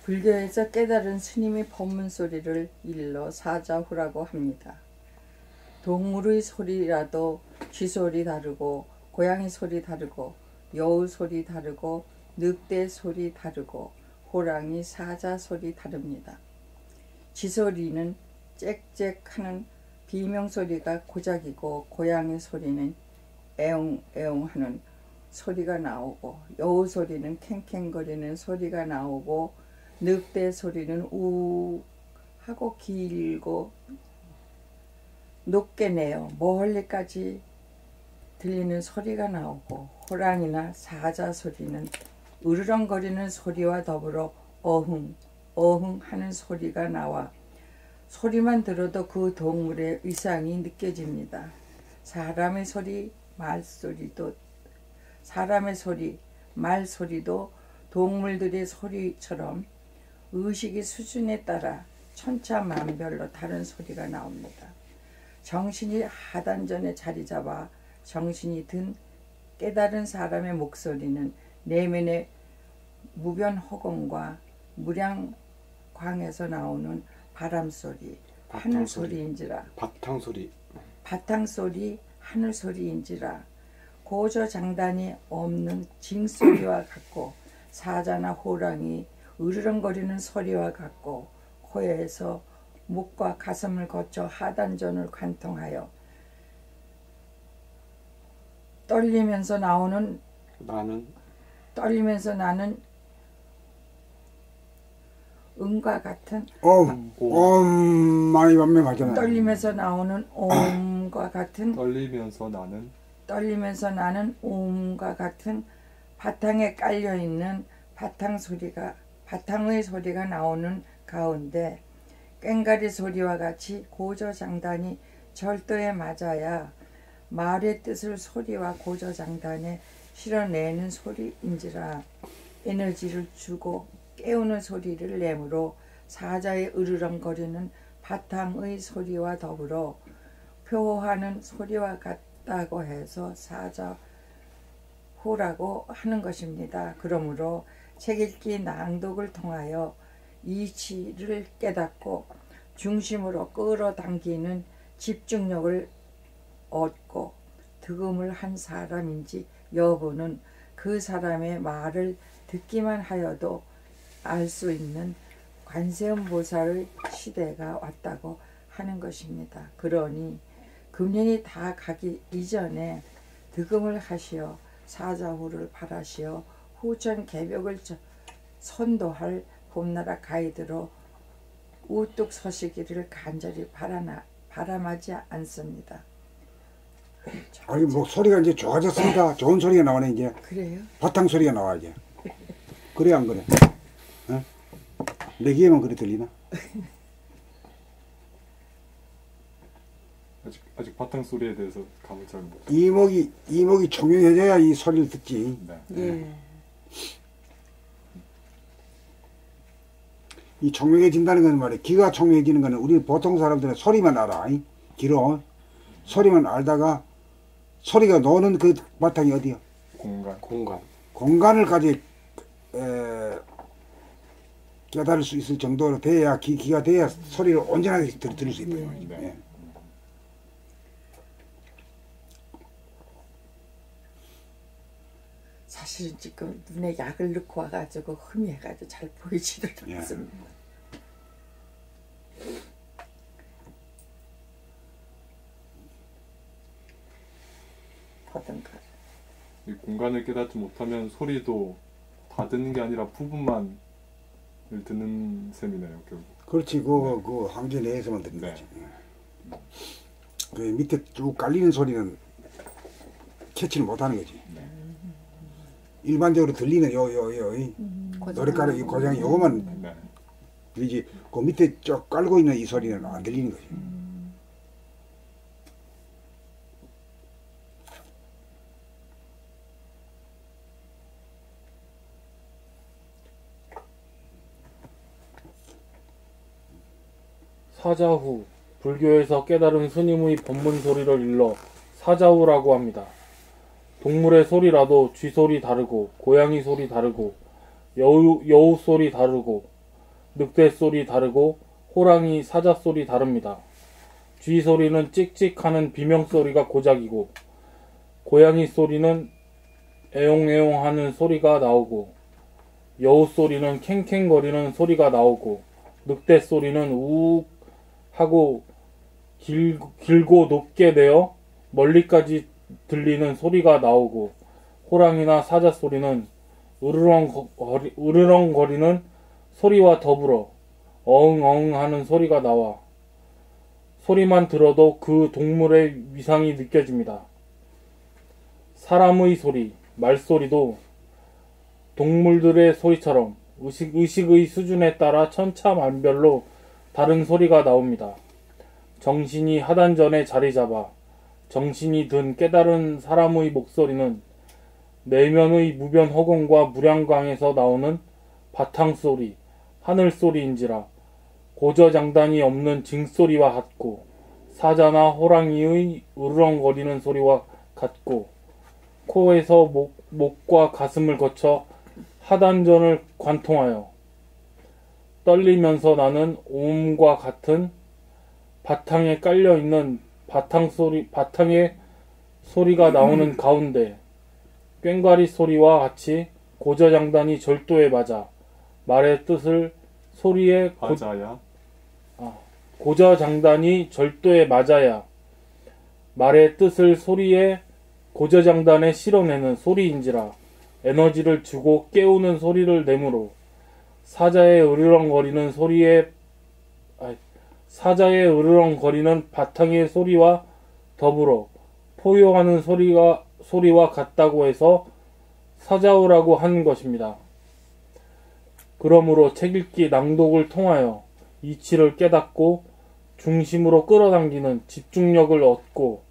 불교에서 깨달은 스님의 법문 소리를 일러 사자후라고 합니다. 동물의 소리라도 쥐소리 다르고 고양이 소리 다르고 여우 소리 다르고 늑대 소리 다르고 호랑이 사자 소리 다릅니다. 쥐소리는 짹짹하는 비명소리가 고작이고 고양이 소리는 애옹애옹하는 소리가 나오고 여우 소리는 캥캥거리는 소리가 나오고 늑대 소리는 우 하고 길고 높게 내어 멀리까지 들리는 소리가 나오고 호랑이나 사자 소리는 으르렁거리는 소리와 더불어 어흥 어흥 하는 소리가 나와 소리만 들어도 그 동물의 위상이 느껴집니다. 사람의 소리, 말소리도 동물들의 소리처럼 의식의 수준에 따라 천차만별로 다른 소리가 나옵니다. 정신이 하단전에 자리 잡아 정신이 든 깨달은 사람의 목소리는 내면의 무변호건과 무량광에서 나오는 바람소리, 하늘소리인지라 바탕소리, 하늘소리인지라 고저장단이 없는 징소리와 같고 사자나 호랑이 으르렁거리는 소리와 같고 코에서 목과 가슴을 거쳐 하단전을 관통하여 떨리면서 나는 음과 같은 많이 반명하잖아요. 떨리면서 나오는 옴과 같은 떨리면서 나는 옴과 같은 바탕에 깔려 있는 바탕의 소리가 나오는 가운데 꽹가리 소리와 같이 고저장단이 절도에 맞아야 말의 뜻을 소리와 고저장단에 실어내는 소리인지라 에너지를 주고 깨우는 소리를 내므로 사자의 으르렁거리는 바탕의 소리와 더불어 표호하는 소리와 같다고 해서 사자호라고 하는 것입니다. 그러므로 책 읽기 낭독을 통하여 이치를 깨닫고 중심으로 끌어당기는 집중력을 얻고 득음을 한 사람인지 여부는 그 사람의 말을 듣기만 하여도 알 수 있는 관세음보살의 시대가 왔다고 하는 것입니다. 그러니 금년이 다 가기 이전에 득음을 하시어 사자후를 바라시어 후천 개벽을 선도할 봄나라 가이드로 우뚝 서시기를 간절히 바람하지 않습니다. 아니 뭐 소리가 이제 좋아졌습니다. 좋은 소리가 나오네 이제. 그래요? 바탕 소리가 나와 이제. 그래 안 그래? 어? 내 귀에만 그래 들리나? 아직 바탕 소리에 대해서 감을 잘 못. 이목이 총명해져야 이 소리를 듣지. 네. 예. 이 총명해진다는 건 말이야. 귀가 총명해지는 거는 우리 보통 사람들은 소리만 알아. 귀로 소리만 알다가 소리가 노는 그 바탕이 어디야? 공간을 가지 깨달을 수 있을 정도로 돼야 귀가 돼야 소리를 온전하게 들을 수 있다. 예. 사실은 지금 눈에 약을 넣고 와가지고 흠해가지고 잘 보이지를 예. 않습니다. 보든가. 이 공간을 깨닫지 못하면 소리도 다 듣는 게 아니라 부분만을 듣는 셈이네요, 결국. 그렇지. 그 한계 내에서만 듣는 네. 거지. 그 밑에 쭉 깔리는 소리는 캐치를 못하는 거지. 일반적으로 들리는 노래가락 이 고장이 요거만 네. 들리지. 그 밑에 쭉 깔고 있는 이 소리는 안 들리는 거지. 사자후, 불교에서 깨달은 스님의 법문 소리를 일러 사자후라고 합니다. 동물의 소리라도 쥐 소리 다르고 고양이 소리 다르고 여우 소리 다르고 늑대 소리 다르고 호랑이 사자 소리 다릅니다. 쥐 소리는 찍찍하는 비명 소리가 고작이고 고양이 소리는 애옹애옹하는 소리가 나오고 여우 소리는 캥캥거리는 소리가 나오고 늑대 소리는 우욱 하고 길고 높게 내어 멀리까지 들리는 소리가 나오고 호랑이나 사자 소리는 으르렁거리는 소리와 더불어 어흥어흥 하는 소리가 나와 소리만 들어도 그 동물의 위상이 느껴집니다. 사람의 소리, 말소리도 동물들의 소리처럼 의식의 수준에 따라 천차만별로 다른 소리가 나옵니다. 정신이 하단전에 자리 잡아 정신이 든 깨달은 사람의 목소리는 내면의 무변 허공과 무량광에서 나오는 바탕소리, 하늘소리인지라 고저장단이 없는 징소리와 같고 사자나 호랑이의 으르렁거리는 소리와 같고 코에서 목과 가슴을 거쳐 하단전을 관통하여 떨리면서 나는 오음과 같은 바탕에 깔려있는 바탕의 소리가 나오는 가운데 꽹과리 소리와 같이 고저장단이 절도에 맞아 말의 뜻을 소리에 맞아야. 고저장단이 절도에 맞아야 말의 뜻을 소리에 고저장단에 실어내는 소리인지라 에너지를 주고 깨우는 소리를 내므로 사자의 으르렁거리는 바탕의 소리와 더불어 포효하는 소리와 같다고 해서 사자우라고 하는 것입니다. 그러므로 책 읽기 낭독을 통하여 이치를 깨닫고 중심으로 끌어당기는 집중력을 얻고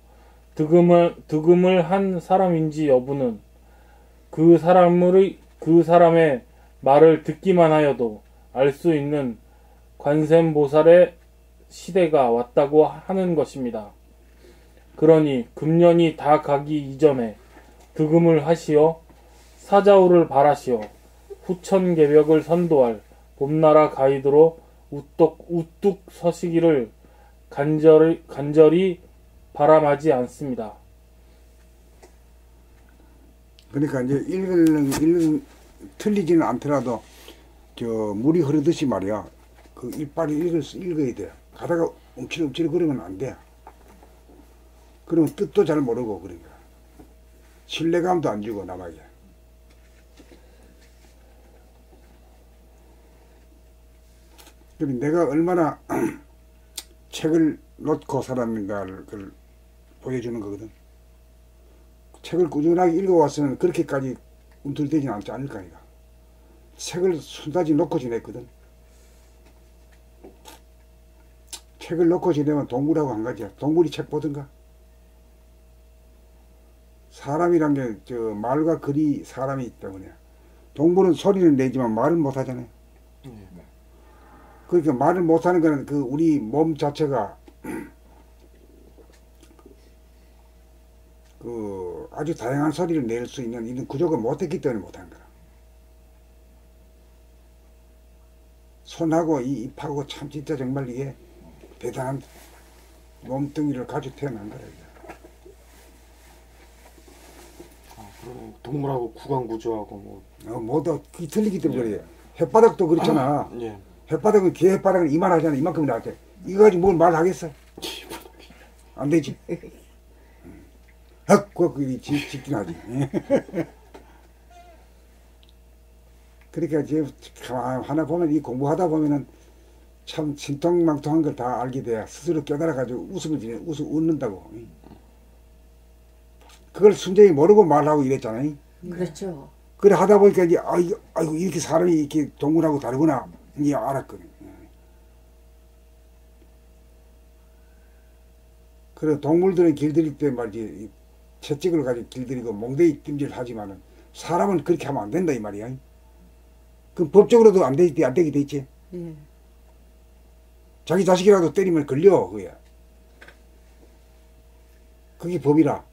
득음을 한 사람인지 여부는 그 사람의 말을 듣기만 하여도 알 수 있는 관세음보살의 시대가 왔다고 하는 것입니다. 그러니 금년이 다 가기 이전에 득음을 하시어 사자우를 바라시어 후천개벽을 선도할 봄나라 가이드로 우뚝 서시기를 간절히 바람하지 않습니다. 그러니까 이제 틀리지는 않더라도 물이 흐르듯이 말이야. 그 일빨이 읽어야 돼. 가다가 움찔움찔 그러면 안 돼. 그러면 뜻도 잘 모르고 그러니까 신뢰감도 안 주고 남에게. 내가 얼마나 책을 놓고 살았는가를 보여주는 거거든. 책을 꾸준하게 읽어왔으면 그렇게까지 움틀대지는 않지 않을까. 책을 순다지 놓고 지냈거든. 책을 놓고 지내면 동물하고 한 가지야. 동물이 책 보든가. 사람이란 게 말과 글이 사람이기 때문에 동물은 소리는 내지만 말은 못하잖아요. 그러니까 말을 못하는 거는 우리 몸 자체가 아주 다양한 소리를 낼 수 있는 이런 구조가 못했기 때문에 못한 거라. 손하고 이 입하고 참 진짜 정말 이게 대단한 몸뚱이를 가지고 태어난 거라. 동물하고 구강 구조하고 모두 그게 틀리기 때문에 그래요. 햇바닥도 그렇잖아. 예. 햇바닥은 개 햇바닥은 이만하잖아. 이만큼 나한테. 이거 가지고 뭘 말하겠어? 안 되지. 그거 짓긴 하지. 그러니까 이제 하나 보면 이 공부하다 보면은 참 신통망통한 걸 다 알게 돼야 스스로 깨달아가지고 웃는다고. 그걸 순전히 모르고 말하고 이랬잖아요. 그렇죠. 그래 하다 보니까 이제 아이고 이렇게 사람이 이렇게 동물하고 다르구나 이제 알았거든. 그래 동물들은 길들일 때 말이지 채찍을 가지고 길들이고 몽대이 찜질 하지만은 사람은 그렇게 하면 안 된다 이 말이야. 그 법적으로도 안 되게 돼 있지. 예. 자기 자식이라도 때리면 걸려 그게. 그게 법이라.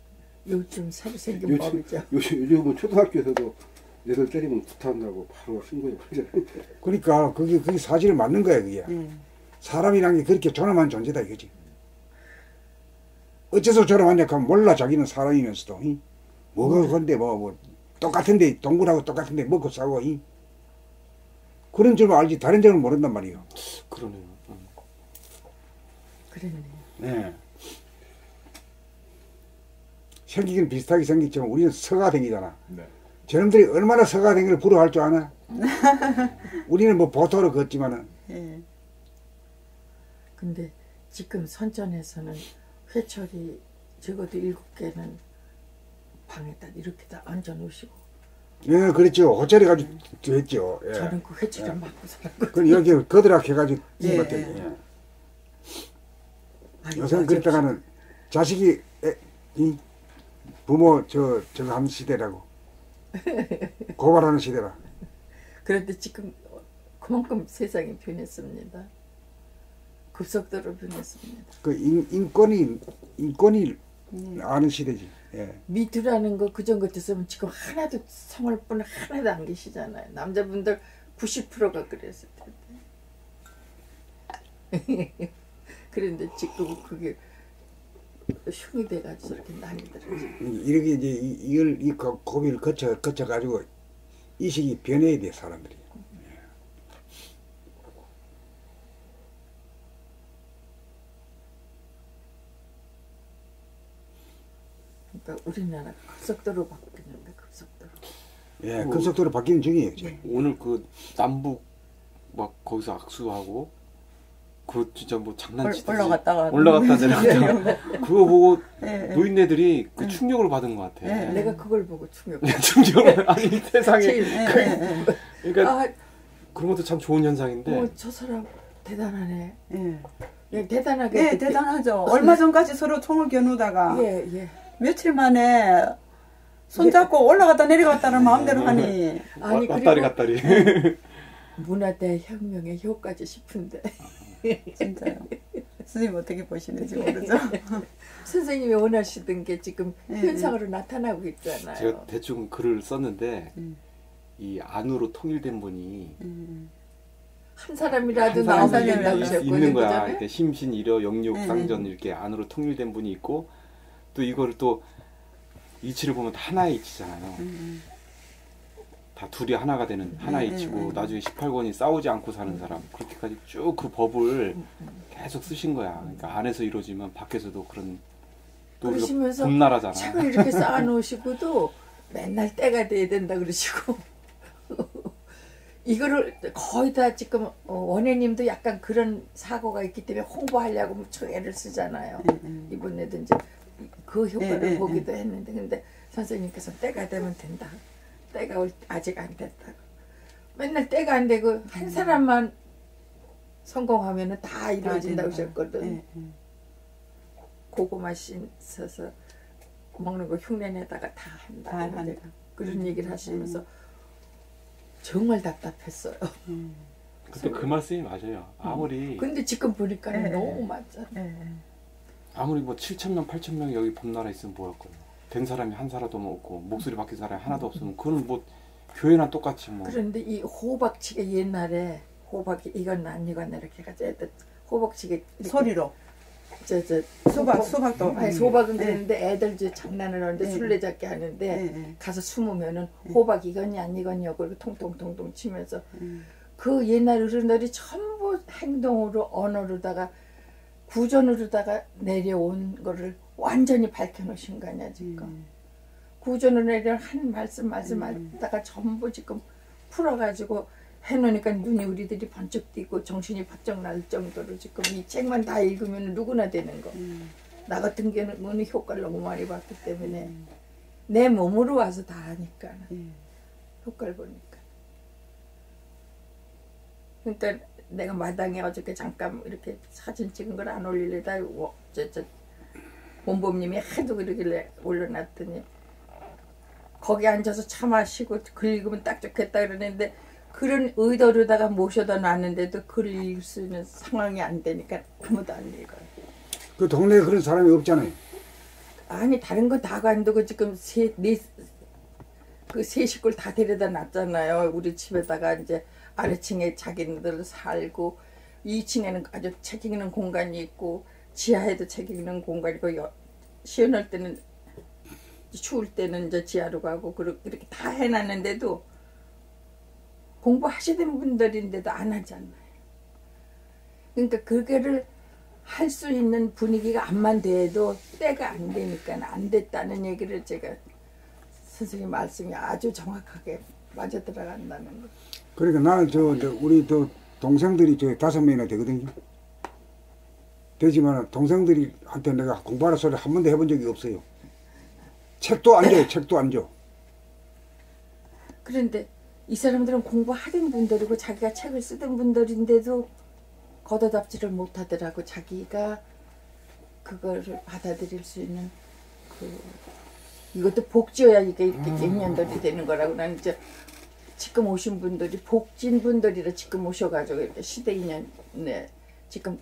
요즘 새로 생긴 법이죠. 요즘은 초등학교에서도 애들 때리면 구타한다고 바로 신고해 버리잖아요. 그러니까 그게 사실은 맞는 거야 그게. 사람이란 게 그렇게 존엄한 존재다 이거지. 어째서 존엄하냐 하면 몰라 자기는 사람이면서도 뭐가 근데 뭐 똑같은데 동물하고 똑같은데 먹고 싸고 그런 줄 알지 다른 점을 모른단 말이에요. 그러네요. 그랬네. 예. 생기긴 비슷하게 생겼지만 우리는 서가 생기잖아. 네. 저놈들이 얼마나 서가 생기를 부러워할 줄 아나? 우리는 뭐 보토로 걷지만은 예. 근데 지금 선전에서는 회철이 적어도 7개는 방에다 이렇게 다 앉아놓으시고 예, 그랬죠. 호텔에 가지고 했죠. 예. 저는 그 회철을 예. 맞고 살았거든요. 그 여기 거드락 해가지고 예, 뛴 것들. 예. 예. 아니, 요새는 그랬다가는 자식이 이 부모 저거 하는 시대라고 고발하는 시대라. 그런데 지금 그만큼 세상이 변했습니다. 급속도로 변했습니다. 그 인권이 아는 시대지. 예. 미투라는 거 그전 같았으면 지금 하나도 성을 분 하나도 안 계시잖아요. 남자분들 90%가 그랬을 텐데. 그런데 지금 그게 흉이 돼가지고 저렇게 나뉘더라고요. 이렇게 이제 이 고비를 거쳐 가지고 이식이 변해야 돼 사람들이. 그러니까 우리나라 급속도로 바뀌는데 급속도로. 예, 급속도로 바뀌는 중이에요. 지금. 오늘 그 남북 막 거기서 악수하고 그 진짜 뭐 장난치듯이 올라갔다가 내려갔다 그거 보고 예, 예. 노인네들이 그 충격을 받은 것 같아. 예. 내가 그걸 보고 충격. 충격을 아니 세상에 제일 예, 예, 그러니까 아, 그런 것도 참 좋은 현상인데 저 사람 대단하네. 예. 예, 대단하게. 예, 대단하죠. 얼마 전까지 서로 총을 겨누다가 예, 예. 며칠 만에 손잡고 올라갔다 내려갔다는 마음대로 하니 아니 왔다리 그리고 갔다리. 문화대 혁명의 효까지 싶은데 진짜요. 선생님 어떻게 보시는지 모르죠. 선생님이 원하시던 게 지금 예, 현상으로 나타나고 있잖아요. 제가 대충 글을 썼는데 음. 이 안으로 통일된 분이 한 사람이라도 한 나오면 사람이라도 된다고 있는 하셨거든요. 거야. 그전에. 그러니까 심신, 일여, 영육, 네, 쌍전 이렇게 안으로 통일된 분이 있고 또 이거를 또 이치를 보면 다 하나의 이치잖아요. 다 둘이 하나가 되는 하나의 이치고 나중에 18권이 싸우지 않고 사는 사람 그렇게까지 쭉 그 법을 계속 쓰신 거야. 그러니까 안에서 이루어지면 밖에서도 그런 또 우리가 그러시면서 봄나라잖아. 책을 이렇게 쌓아놓으시고도 맨날 때가 돼야 된다 그러시고 이거를 거의 다 지금 원혜님도 약간 그런 사고가 있기 때문에 홍보하려고 무척 애를 쓰잖아요. 이번에도 이제 그 효과를 보기도 했는데 근데 선생님께서 때가 되면 된다. 때가 아직 안 됐다고. 맨날 때가 안 되고 한 사람만 성공하면은 다 이루어진다고 하셨거든. 고구마 씻어서 먹는 거 흉내내다가 다 한다. 그런 얘기를 하시면서 정말 답답했어요. 그때 그 말씀이 맞아요. 아무리 근데 지금 보니까는 너무 맞아. 아무리 뭐 7,000명, 8,000명이 여기 봄나라에 있으면 뭐할 거예요. 된 사람이 한 사람도 없고 목소리 바뀐 사람이 하나도 없으면 그거는 뭐 교회나 똑같이 뭐. 그런데 이 호박치기 옛날에 호박이 이건 난 이건 이렇게 해가지고 애들 호박치기 소리로 저 수박도 아니, 소박은 그랬는데 애들 이제 장난을 하는데 술래잡기 하는데 가서 숨으면은 호박 이거니 안 이거니 그리고 통통통통 치면서 그 옛날 어른들이 전부 행동으로 언어로다가 구전으로다가 내려온 거를 완전히 밝혀놓으신 거 아니야 지금. 구전으로 내려온 한 말씀 하다가 전부 지금 풀어가지고 해놓으니까 눈이 우리들이 번쩍 띄고 정신이 바짝 날 정도로 지금 이 책만 다 읽으면 누구나 되는 거. 나 같은 경우는 효과를 너무 많이 봤기 때문에 내 몸으로 와서 다 하니까 효과를 보니까. 그러니까 내가 마당에 어저께 잠깐 이렇게 사진 찍은 걸 안 올리려다 원범님이 하도 그러길래 올려놨더니 거기 앉아서 차 마시고 글 읽으면 딱 좋겠다 그러는데 그런 의도로다가 모셔다 놨는데도 글을 읽을 수 있는 상황이 안 되니까 아무도 안 읽어요. 그 동네에 그런 사람이 없잖아요. 아니 다른 거 다 관두고 지금 세 식구를 다 데려다 놨잖아요. 우리 집에다가 이제 아래층에 자기네들 살고 2층에는 아주 책 읽는 공간이 있고 지하에도 책 읽는 공간이 있고 시원할 때는 추울 때는 이제 지하로 가고 그렇게 다 해놨는데도 공부하시던 분들인데도 안 하잖아요. 그러니까 그거를 할 수 있는 분위기가 암만 돼도 때가 안 되니까 안 됐다는 얘기를 제가 선생님 말씀이 아주 정확하게 맞아 들어간다는 거. 그러니까 나는 우리 또 동생들이 5명이나 되거든요. 되지만 동생들이 한테 내가 공부하라 소리 한 번도 해본 적이 없어요. 책도 안 줘요. 책도 안 줘. 그런데 이 사람들은 공부하던 분들이고 자기가 책을 쓰던 분들인데도 걷어잡지를 못하더라고. 자기가 그거를 받아들일 수 있는 이것도 복지여야 이게 이렇게 갱년들이 되는 거라고. 나는 이제 지금 오신 분들이 복진 분들이라 지금 오셔가지고 이렇게 시대 인연에 지금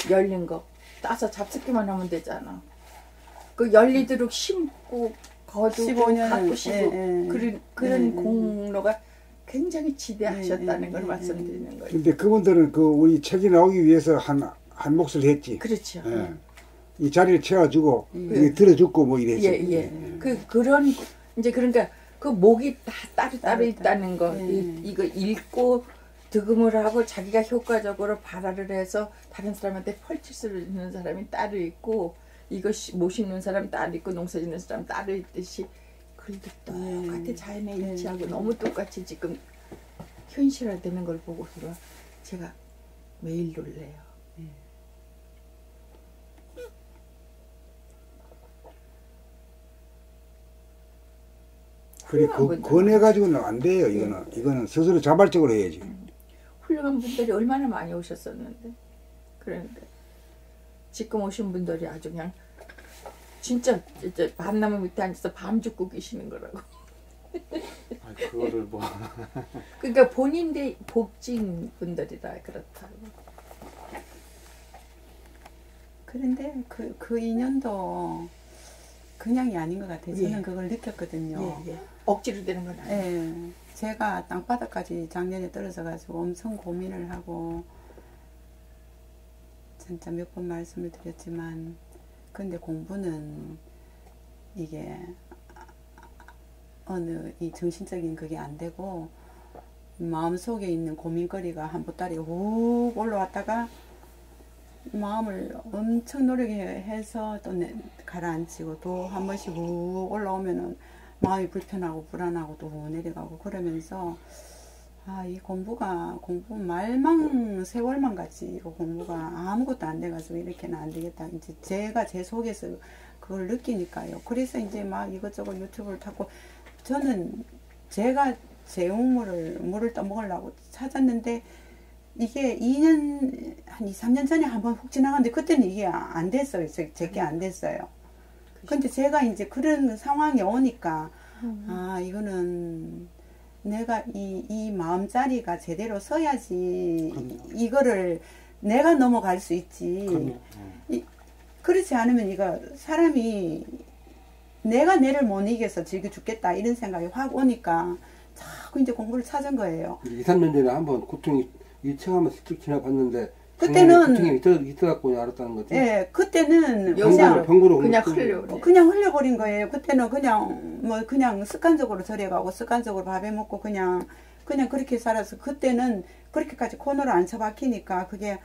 열린 거 따서 잡숫기만 하면 되잖아. 그 열리도록 심고 거두고 15년, 가꾸시고 그런 공로가 굉장히 지대하셨다는 걸 예. 말씀드리는 거예요. 근데 그분들은 우리 책이 나오기 위해서 한 몫을 했지. 그렇죠. 예. 이 자리를 채워주고 들어주고 뭐 이랬지. 예. 그런 이제 그러니까 그 목이 다 따로 있다는 거. 예. 이거 읽고 득음을 하고 자기가 효과적으로 발화를 해서 다른 사람한테 펼칠 수 있는 사람이 따로 있고, 이거 못 심는 사람 따로 있고 농사 짓는 사람 따로 있듯이 글도 똑같이 자연에 일치하고 너무 똑같이 지금 현실화되는 걸 보고서 제가 매일 놀래요. 그래 권해가지고는 안 돼요. 이거는 스스로 자발적으로 해야지. 훌륭한 분들이 얼마나 많이 오셨었는데. 그런데 지금 오신 분들이 아주 그냥 진짜 밤나무 밑에 앉아서 밤 죽고 계시는 거라고. 그거를 뭐 그러니까 본인들 복진 분들이라 그렇다고. 그런데 그 인연도 그냥이 아닌 것 같아요. 저는 예. 그걸 느꼈거든요. 예. 억지로 되는 건 아니에요. 예. 제가 땅바닥까지 작년에 떨어져가지고 엄청 고민을 하고, 진짜 몇 번 말씀을 드렸지만, 근데 공부는 이게 어느 이 정신적인 그게 안 되고, 마음속에 있는 고민거리가 한 보따리 훅 올라왔다가 마음을 엄청 노력해서 또 가라앉히고, 또 한 번씩 훅 올라오면은 마음이 불편하고 불안하고 또 내려가고 그러면서, 이 공부 말만 세월만 같이 이거 공부가 아무것도 안 돼가지고 이렇게는 안 되겠다. 이제 제가 제 속에서 그걸 느끼니까요. 그래서 이제 막 이것저것 유튜브를 타고, 저는 제가 물을 떠먹으려고 찾았는데, 이게 2년, 한 2, 3년 전에 한번 훅 지나갔는데, 그때는 이게 안 됐어요. 제게 안 됐어요. 근데 제가 이제 그런 상황이 오니까, 이거는 내가 이 마음자리가 제대로 서야지, 이거를 내가 넘어갈 수 있지. 그렇지 않으면 이거 사람이 내가 내를 못 이겨서 즐겨 죽겠다 이런 생각이 확 오니까 자꾸 이제 공부를 찾은 거예요. 2, 3년 전에 한번 고통이 이 책 한번 슬쩍 지나봤는데, 그때는 고통이 있어갖고 알았다는 거지. 예, 그때는 병고로 그냥 흘려버린 거예요. 그때는 그냥 습관적으로 절에 가고 습관적으로 밥에 먹고 그냥 그렇게 살아서, 그때는 그렇게까지 코너로 안 쳐박히니까 그게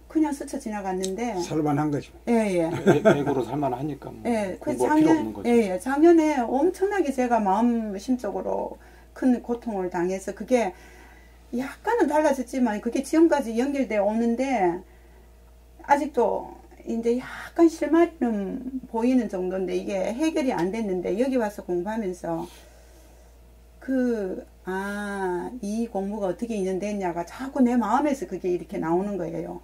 그냥 스쳐 지나갔는데. 살만한 거죠. 예. 외고로 살만하니까 뭐 공부가 필요 없는 거죠. 예. 작년에 엄청나게 제가 마음심적으로 큰 고통을 당해서, 그게 약간은 달라졌지만 그게 지금까지 연결되어 오는데, 아직도 이제 약간 실마리는 보이는 정도인데 이게 해결이 안 됐는데, 여기 와서 공부하면서 이 공부가 어떻게 인연됐냐가 자꾸 내 마음에서 그게 이렇게 나오는 거예요.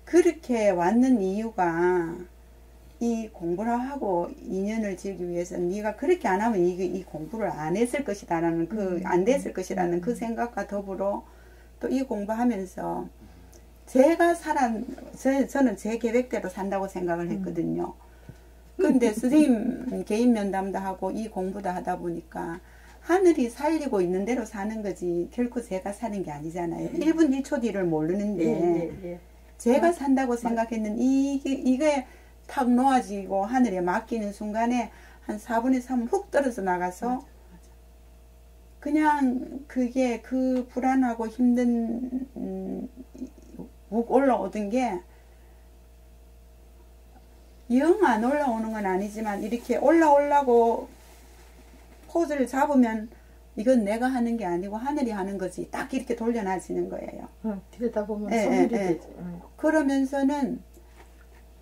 그렇게 왔는 이유가, 이 공부를 하고 인연을 지기 위해서 네가 그렇게 안 하면 이 공부를 안 했을 것이다라는 안 됐을 것이라는 그 생각과 더불어, 또 이 공부하면서 저는 제 계획대로 산다고 생각을 했거든요. 근데 선생님 개인 면담도 하고 이 공부도 하다 보니까 하늘이 살리고 있는 대로 사는 거지, 결코 제가 사는 게 아니잖아요. 1분 1초 뒤를 모르는데, 제가 산다고 생각했는 이게 탁 놓아지고 하늘에 맡기는 순간에 한 4분의 3 훅 떨어져 나가서, 그냥 그게 그 불안하고 힘든 묵 올라오던 게 영 안 올라오는 건 아니지만 이렇게 올라오려고 포즈를 잡으면 이건 내가 하는 게 아니고 하늘이 하는 거지. 딱 이렇게 돌려놔지는 거예요. 응, 들여다보면 예, 소멸이 예, 되지. 응. 그러면서는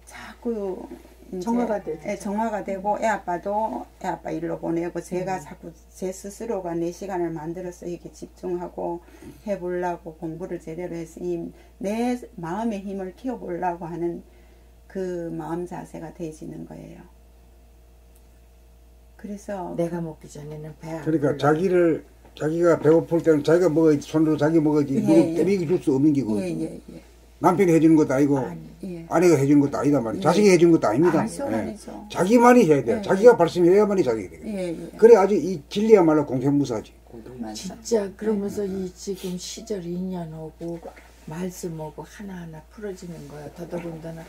자꾸 이제 정화가 되죠. 예, 정화가 되고 애 아빠도 애 아빠 일로 보내고 제가 자꾸 제 스스로가 내 시간을 만들어서 이렇게 집중하고 해보려고 공부를 제대로 해서 내 마음의 힘을 키워보려고 하는 그 마음 자세가 되지는 거예요. 그래서 내가 먹기 전에는 배 안 그러니까 불러. 자기가 배고플 때는 자기가 먹어야지. 손으로 자기 먹어야지. 예, 누구 예. 때리기 줄 수 없는 기고. 예. 남편이 해주는 것도 아니고 아니. 예. 아내가 해주는 것도 아니다 말이야. 예. 자식이 해주는 것도 아닙니다. 아니죠, 예. 아니죠. 자기만이 해야 돼. 예, 자기가 발심해야만이 자식이 되거든. 예. 그래 아주 이 진리야말로 공생무사지. 맞아. 진짜 그러면서 이 지금 시절 인연 오고 말씀 오고 하나하나 풀어지는 거야. 더더군다나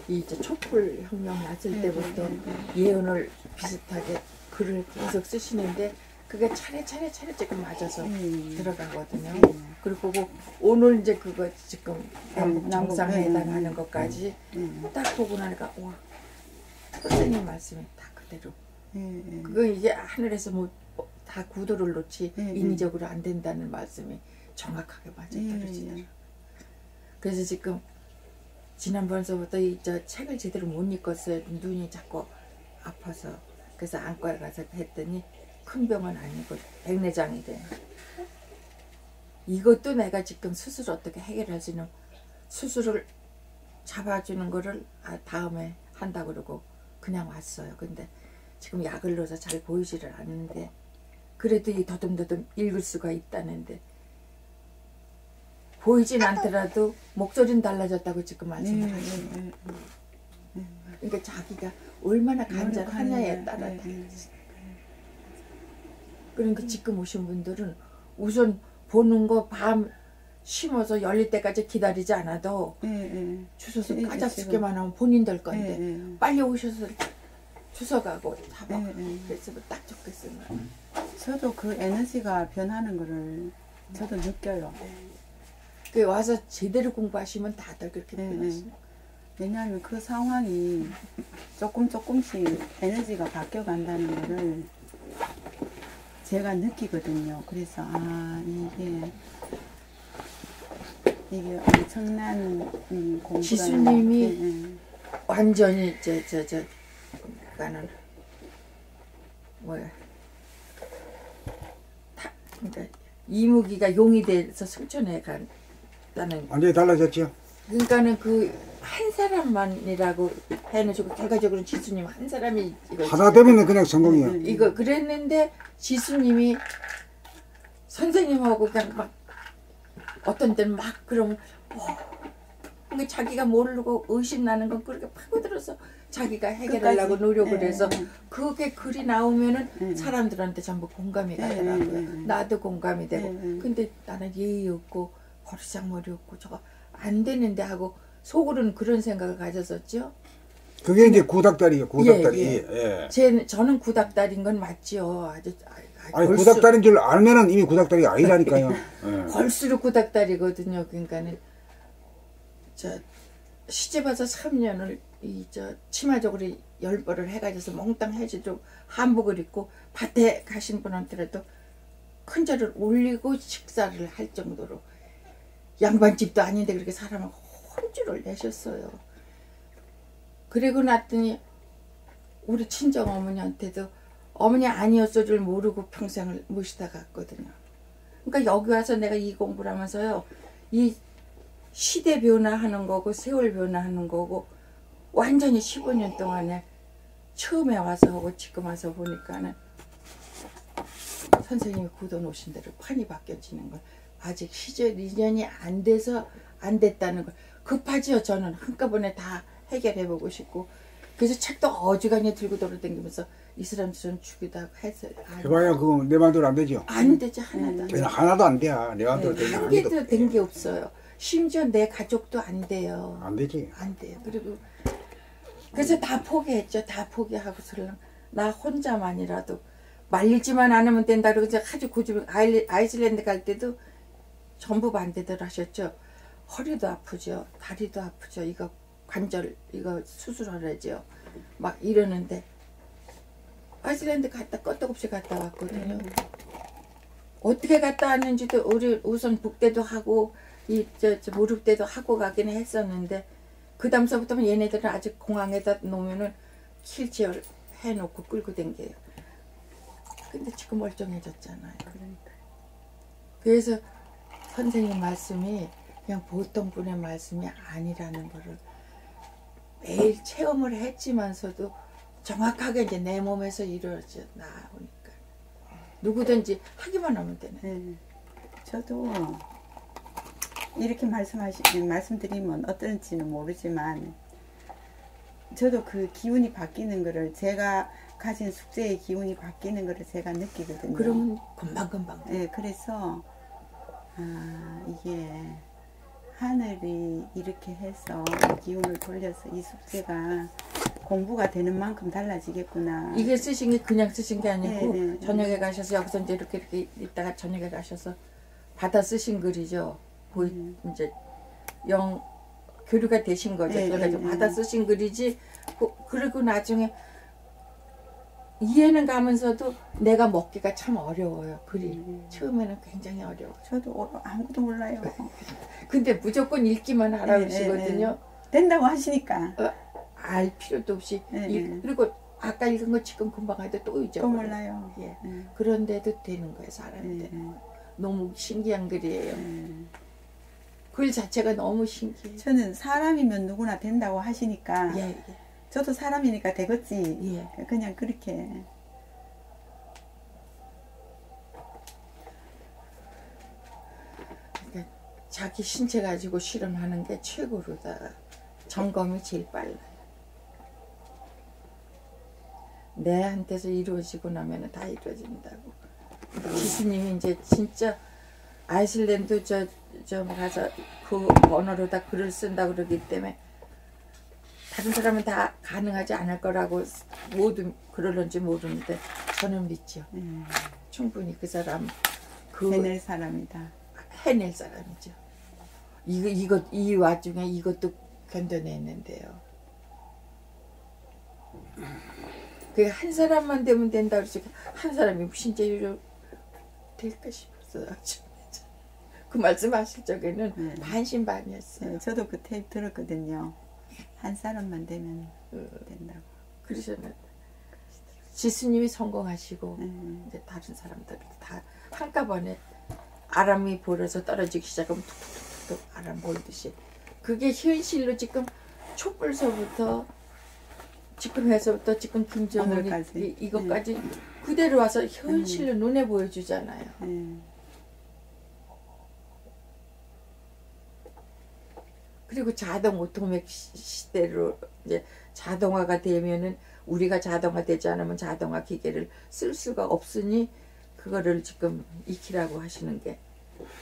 이 이제 촛불 혁명 났을 때부터 예언을 비슷하게 글을 계속 쓰시는데 그게 차례차례 지금 맞아서 들어가거든요. 그리고 오늘 이제 그거 지금 남북 정상회담 하는 것까지 딱 보고 나니까 와 선생님 말씀이 다 그대로. 그거 이게 하늘에서 뭐 다 구도를 놓지 인위적으로 안 된다는 말씀이 정확하게 맞아 떨어지더라고요. 그래서 지금 지난번서부터 저 책을 제대로 못 읽었어요. 눈이 자꾸 아파서. 그래서 안과에 가서 했더니 큰 병은 아니고 백내장이 돼. 이것도 내가 지금 수술 어떻게 해결할 수 있는 수술을 잡아주는 거를 다음에 한다 그러고 그냥 왔어요. 근데 지금 약을 넣어서 잘 보이지를 않는데 그래도 이 더듬더듬 읽을 수가 있다는데 보이진 않더라도 목소리는 달라졌다고 지금 말씀을 하시네요. 그러니까 자기가 얼마나 간절하냐에 따라 달라지. 그러니까 지금 오신 분들은 우선 보는 거 밤 심어서 열릴 때까지 기다리지 않아도 주소서 까잡수기만 하면 본인들 건데 빨리 오셔서 주워가고 잡아. 그래서 딱 좋겠어요. 저도 그 에너지가 변하는 거를 저도 느껴요. 그 와서 제대로 공부하시면 다들 그렇게 변하시는. 왜냐하면 그 상황이 조금씩 에너지가 바뀌어 간다는 거를 제가 느끼거든요. 그래서 이게 엄청난 공부라는 지수님이 완전히 그러니까는 뭐야 그러니까 이무기가 용이 돼서 승천해 갔다는. 완전히 달라졌죠. 그러니까는 그 한 사람만이라고 해놓고 결과적으로 지수님 한 사람이 이거 하나 되면 그냥 성공이야. 이거 그랬는데 지수님이 선생님하고 그냥 막 어떤 때는 막 그러면 그러니까 자기가 모르고 의심 나는 건 그렇게 파고들어서 자기가 해결하려고 끝까지. 노력을 해서 그게 글이 나오면은 사람들한테 전부 공감이 가더라고요. 나도 공감이 되고. 근데 나는 예의 없고 버르장머리 없고 저거 안 되는데 하고 속으로는 그런 생각을 가졌었죠. 그게 이제 구닥다리예요. 구닥다리. 예. 저는 구닥다리인 건 맞지요. 아니 구닥다리인 줄 알면은 이미 구닥다리가 아니라니까요. 걸수록 구닥다리거든요. 그러니까는 저 시집 와서 3년을 치마적으로 10벌을 해가지고 몽땅 해주고 한복을 입고 밭에 가신 분한테라도 큰 절을 올리고 식사를 할 정도로 양반집도 아닌데 그렇게 사람을 혼쭐을 내셨어요. 그리고 났더니 우리 친정어머니한테도 어머니 아니었을 줄 모르고 평생을 모시다 갔거든요. 그러니까 여기 와서 내가 이 공부를 하면서요. 이 시대 변화하는 거고 세월 변화하는 거고 완전히 15년 동안에 처음에 와서 하고 지금 와서 보니까는 선생님이 굳어놓으신 대로 판이 바뀌어지는 걸 아직 시절 인연이 안 돼서 안 됐다는 걸 급하지요. 저는 한꺼번에 다 해결해보고 싶고 그래서 책도 어지간히 들고 돌아다니면서 이 사람들은 죽이다 하고 해서 해봐야 그거 내 마음대로 안 되죠. 안 되죠. 하나도 안 돼요. 하나도 안 돼. 내 마음대로 되는 한 한 개도 개도 된 게 없어요. 심지어 내 가족도 안 돼요. 안 되지. 안 돼요. 그리고 그래서 다 포기했죠. 다 포기하고 설령 나 혼자만이라도 말리지만 않으면 된다 그러고 이제 아주 고집 아이슬란드 갈 때도 전부 반대들 하셨죠. 허리도 아프죠. 다리도 아프죠. 이거 관절 이거 수술하라죠. 막 이러는데 아이슬란드 갔다 끄떡없이 갔다 왔거든요. 어떻게 갔다 왔는지도 우리 우선 북대도 하고 이 저 무릎대도 하고 가기는 했었는데 그 다음서부터는 얘네들은 아직 공항에다 놓으면은 휠체어 해놓고 끌고 댕겨요. 근데 지금 멀쩡해졌잖아요. 그래서 선생님 말씀이 그냥 보통 분의 말씀이 아니라는 거를 매일 체험을 했지만서도 정확하게 이제 내 몸에서 이루어져 나오니까 누구든지 하기만 하면 되네. 네. 저도 이렇게 말씀드리면 어떨지는 모르지만 저도 그 기운이 바뀌는 거를 제가 가진 숙제의 기운이 바뀌는 거를 제가 느끼거든요. 그러면 금방금방. 네, 그래서 이게 하늘이 이렇게 해서 기운을 돌려서 이 숙제가 공부가 되는 만큼 달라지겠구나. 이게 쓰신 게 그냥 쓰신 게 아니고 네. 저녁에 가셔서 여기서 이제 이렇게 있다가 저녁에 가셔서 받아 쓰신 글이죠. 이제 교류가 되신 거죠. 네, 그래가지고 네, 받아 쓰신 글이지. 그리고 나중에 이해는 가면서도 내가 먹기가 참 어려워요. 글이 처음에는 굉장히 어려워. 저도 아무것도 몰라요. 근데 무조건 읽기만 하라 네, 그러시거든요. 된다고 하시니까. 알 필요도 없이 네. 그리고 아까 읽은 거 지금 금방 해도 또 또 잊어버려요. 몰라요. 예. 그런데도 되는 거예요, 사람한테는. 너무 신기한 글이에요. 글 자체가 너무 신기해요. 저는 사람이면 누구나 된다고 하시니까 예, 예. 저도 사람이니까 되겠지. 예. 그냥 그렇게. 그러니까 자기 신체 가지고 실험하는 게 최고로다. 점검이 제일 빨라요. 내한테서 이루어지고 나면 다 이루어진다고. 기수님이 이제 진짜 아이슬란드 저 가서 그 언어로다 글을 쓴다 그러기 때문에 다른 사람은 다 가능하지 않을 거라고 모두 그러는지 모르는데 저는 믿죠. 충분히 그 사람 해낼 사람이다. 해낼 사람이죠. 이 와중에 이것도 견뎌냈는데요. 그게 한 사람만 되면 된다 그러지 한 사람이 진짜 이러 될까 싶었어요. 그 말씀하실 적에는 반신반의했어요. 네, 저도 그 테이프 들었거든요. 한 사람만 되면 된다고. 그러셨는데 지수님이 성공하시고 이제 다른 사람들 다 한꺼번에 아람이 불어서 떨어지기 시작하면 툭툭툭툭 아람 보이듯이 그게 현실로 지금 촛불서부터 지금 해서부터 지금 김정은이 이것까지 그대로 와서 현실로 눈에 보여주잖아요. 그리고 자동 오토맥 시대로 이제 자동화가 되면은 우리가 자동화되지 않으면 자동화 기계를 쓸 수가 없으니 그거를 지금 익히라고 하시는 게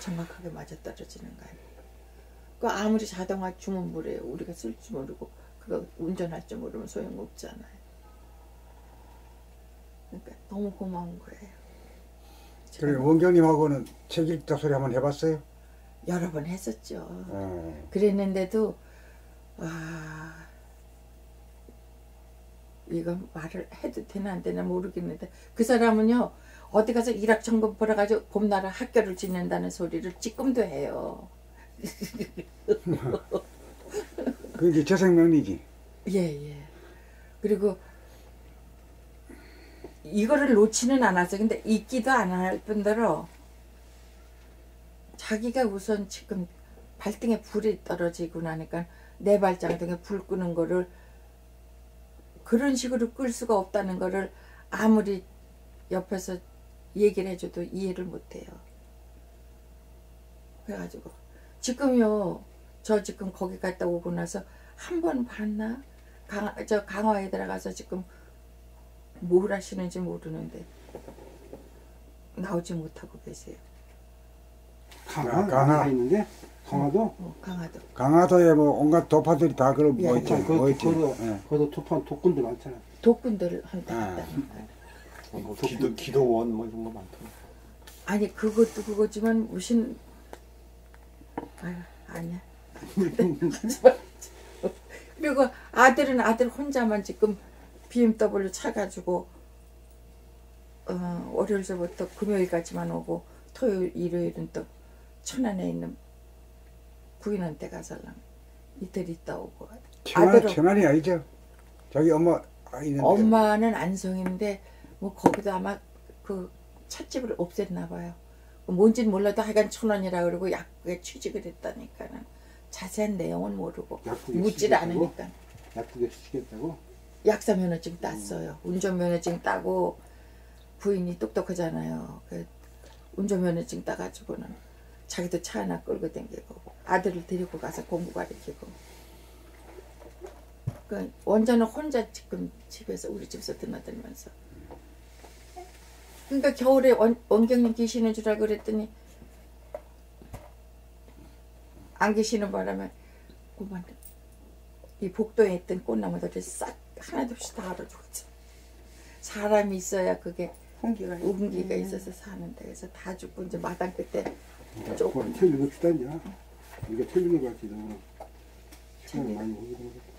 정확하게 맞아떨어지는 거예요. 그 아무리 자동화 주문부래요. 우리가 쓸 줄 모르고 그거 운전할 줄 모르면 소용없잖아요. 그러니까 너무 고마운 거예요. 그래 원경님하고는 책 읽자 소리 한번 해봤어요? 여러 번 했었죠. 그랬는데도 이거 말을 해도 되나 안 되나 모르겠는데 그 사람은요 어디 가서 일확천금 벌어가지고 봄날에 학교를 짓는다는 소리를 지금도 해요. 그게 재생명리지. 예. 그리고 이거를 놓지는 않았어요. 근데 잊기도 안 할 뿐더러 자기가 우선 지금 발등에 불이 떨어지고 나니까 내 발장등에 불 끄는 거를 그런 식으로 끌 수가 없다는 거를 아무리 옆에서 얘기를 해줘도 이해를 못해요. 그래가지고 지금요 저 지금 거기 갔다 오고 나서 한 번 봤나? 강화에 들어가서 지금 뭘 하시는지 모르는데 나오지 못하고 계세요. 강화 있는데 강화도 강화도에 뭐 온갖 도파들이 다 그런 뭐 있죠. 거기도 도판 독군들 많잖아. 독군들 한테 뭐 기도원 뭐 이런 거 많더라고. 아니 그것도 그거지만 무슨 아니야. 그리고 아들은 아들 혼자만 지금 BMW 차 가지고 월요일서부터 금요일까지만 오고 토요일 일요일은 또 천안에 있는 부인한테 가살랑 이틀 있다 오고. 천안이 아니죠. 자기 엄마 있는데. 엄마는 안성인데 뭐 거기도 아마 그 찻집을 없앴나 봐요. 뭔지는 몰라도 하여간 천원이라 그러고 약국에 취직을 했다니까는 자세한 내용은 모르고 묻질 않으니까. 약국에 취직했다고? 약사 면허증 땄어요. 운전 면허증 따고 부인이 똑똑하잖아요. 그 운전 면허증 따가지고는 자기도 차 하나 끌고 다니고 아들을 데리고 가서 공부 가르치고. 그 원자는 혼자 지금 집에서 우리 집에서 드나들면서. 그러니까 겨울에 원경님 계시는 줄 알고 그랬더니 안 계시는 바람에 그만 이 복도에 있던 꽃나무들이 싹 하나도 없이 다 알아 죽었지. 사람이 있어야 그게 홍기가 있어서 사는데 그래서 다 죽고 이제 마당 끝에 조금 텔 읽읍시다 이제. 이게 텔 읽어봐야지. 시간 많이 오게 되는 것 같아.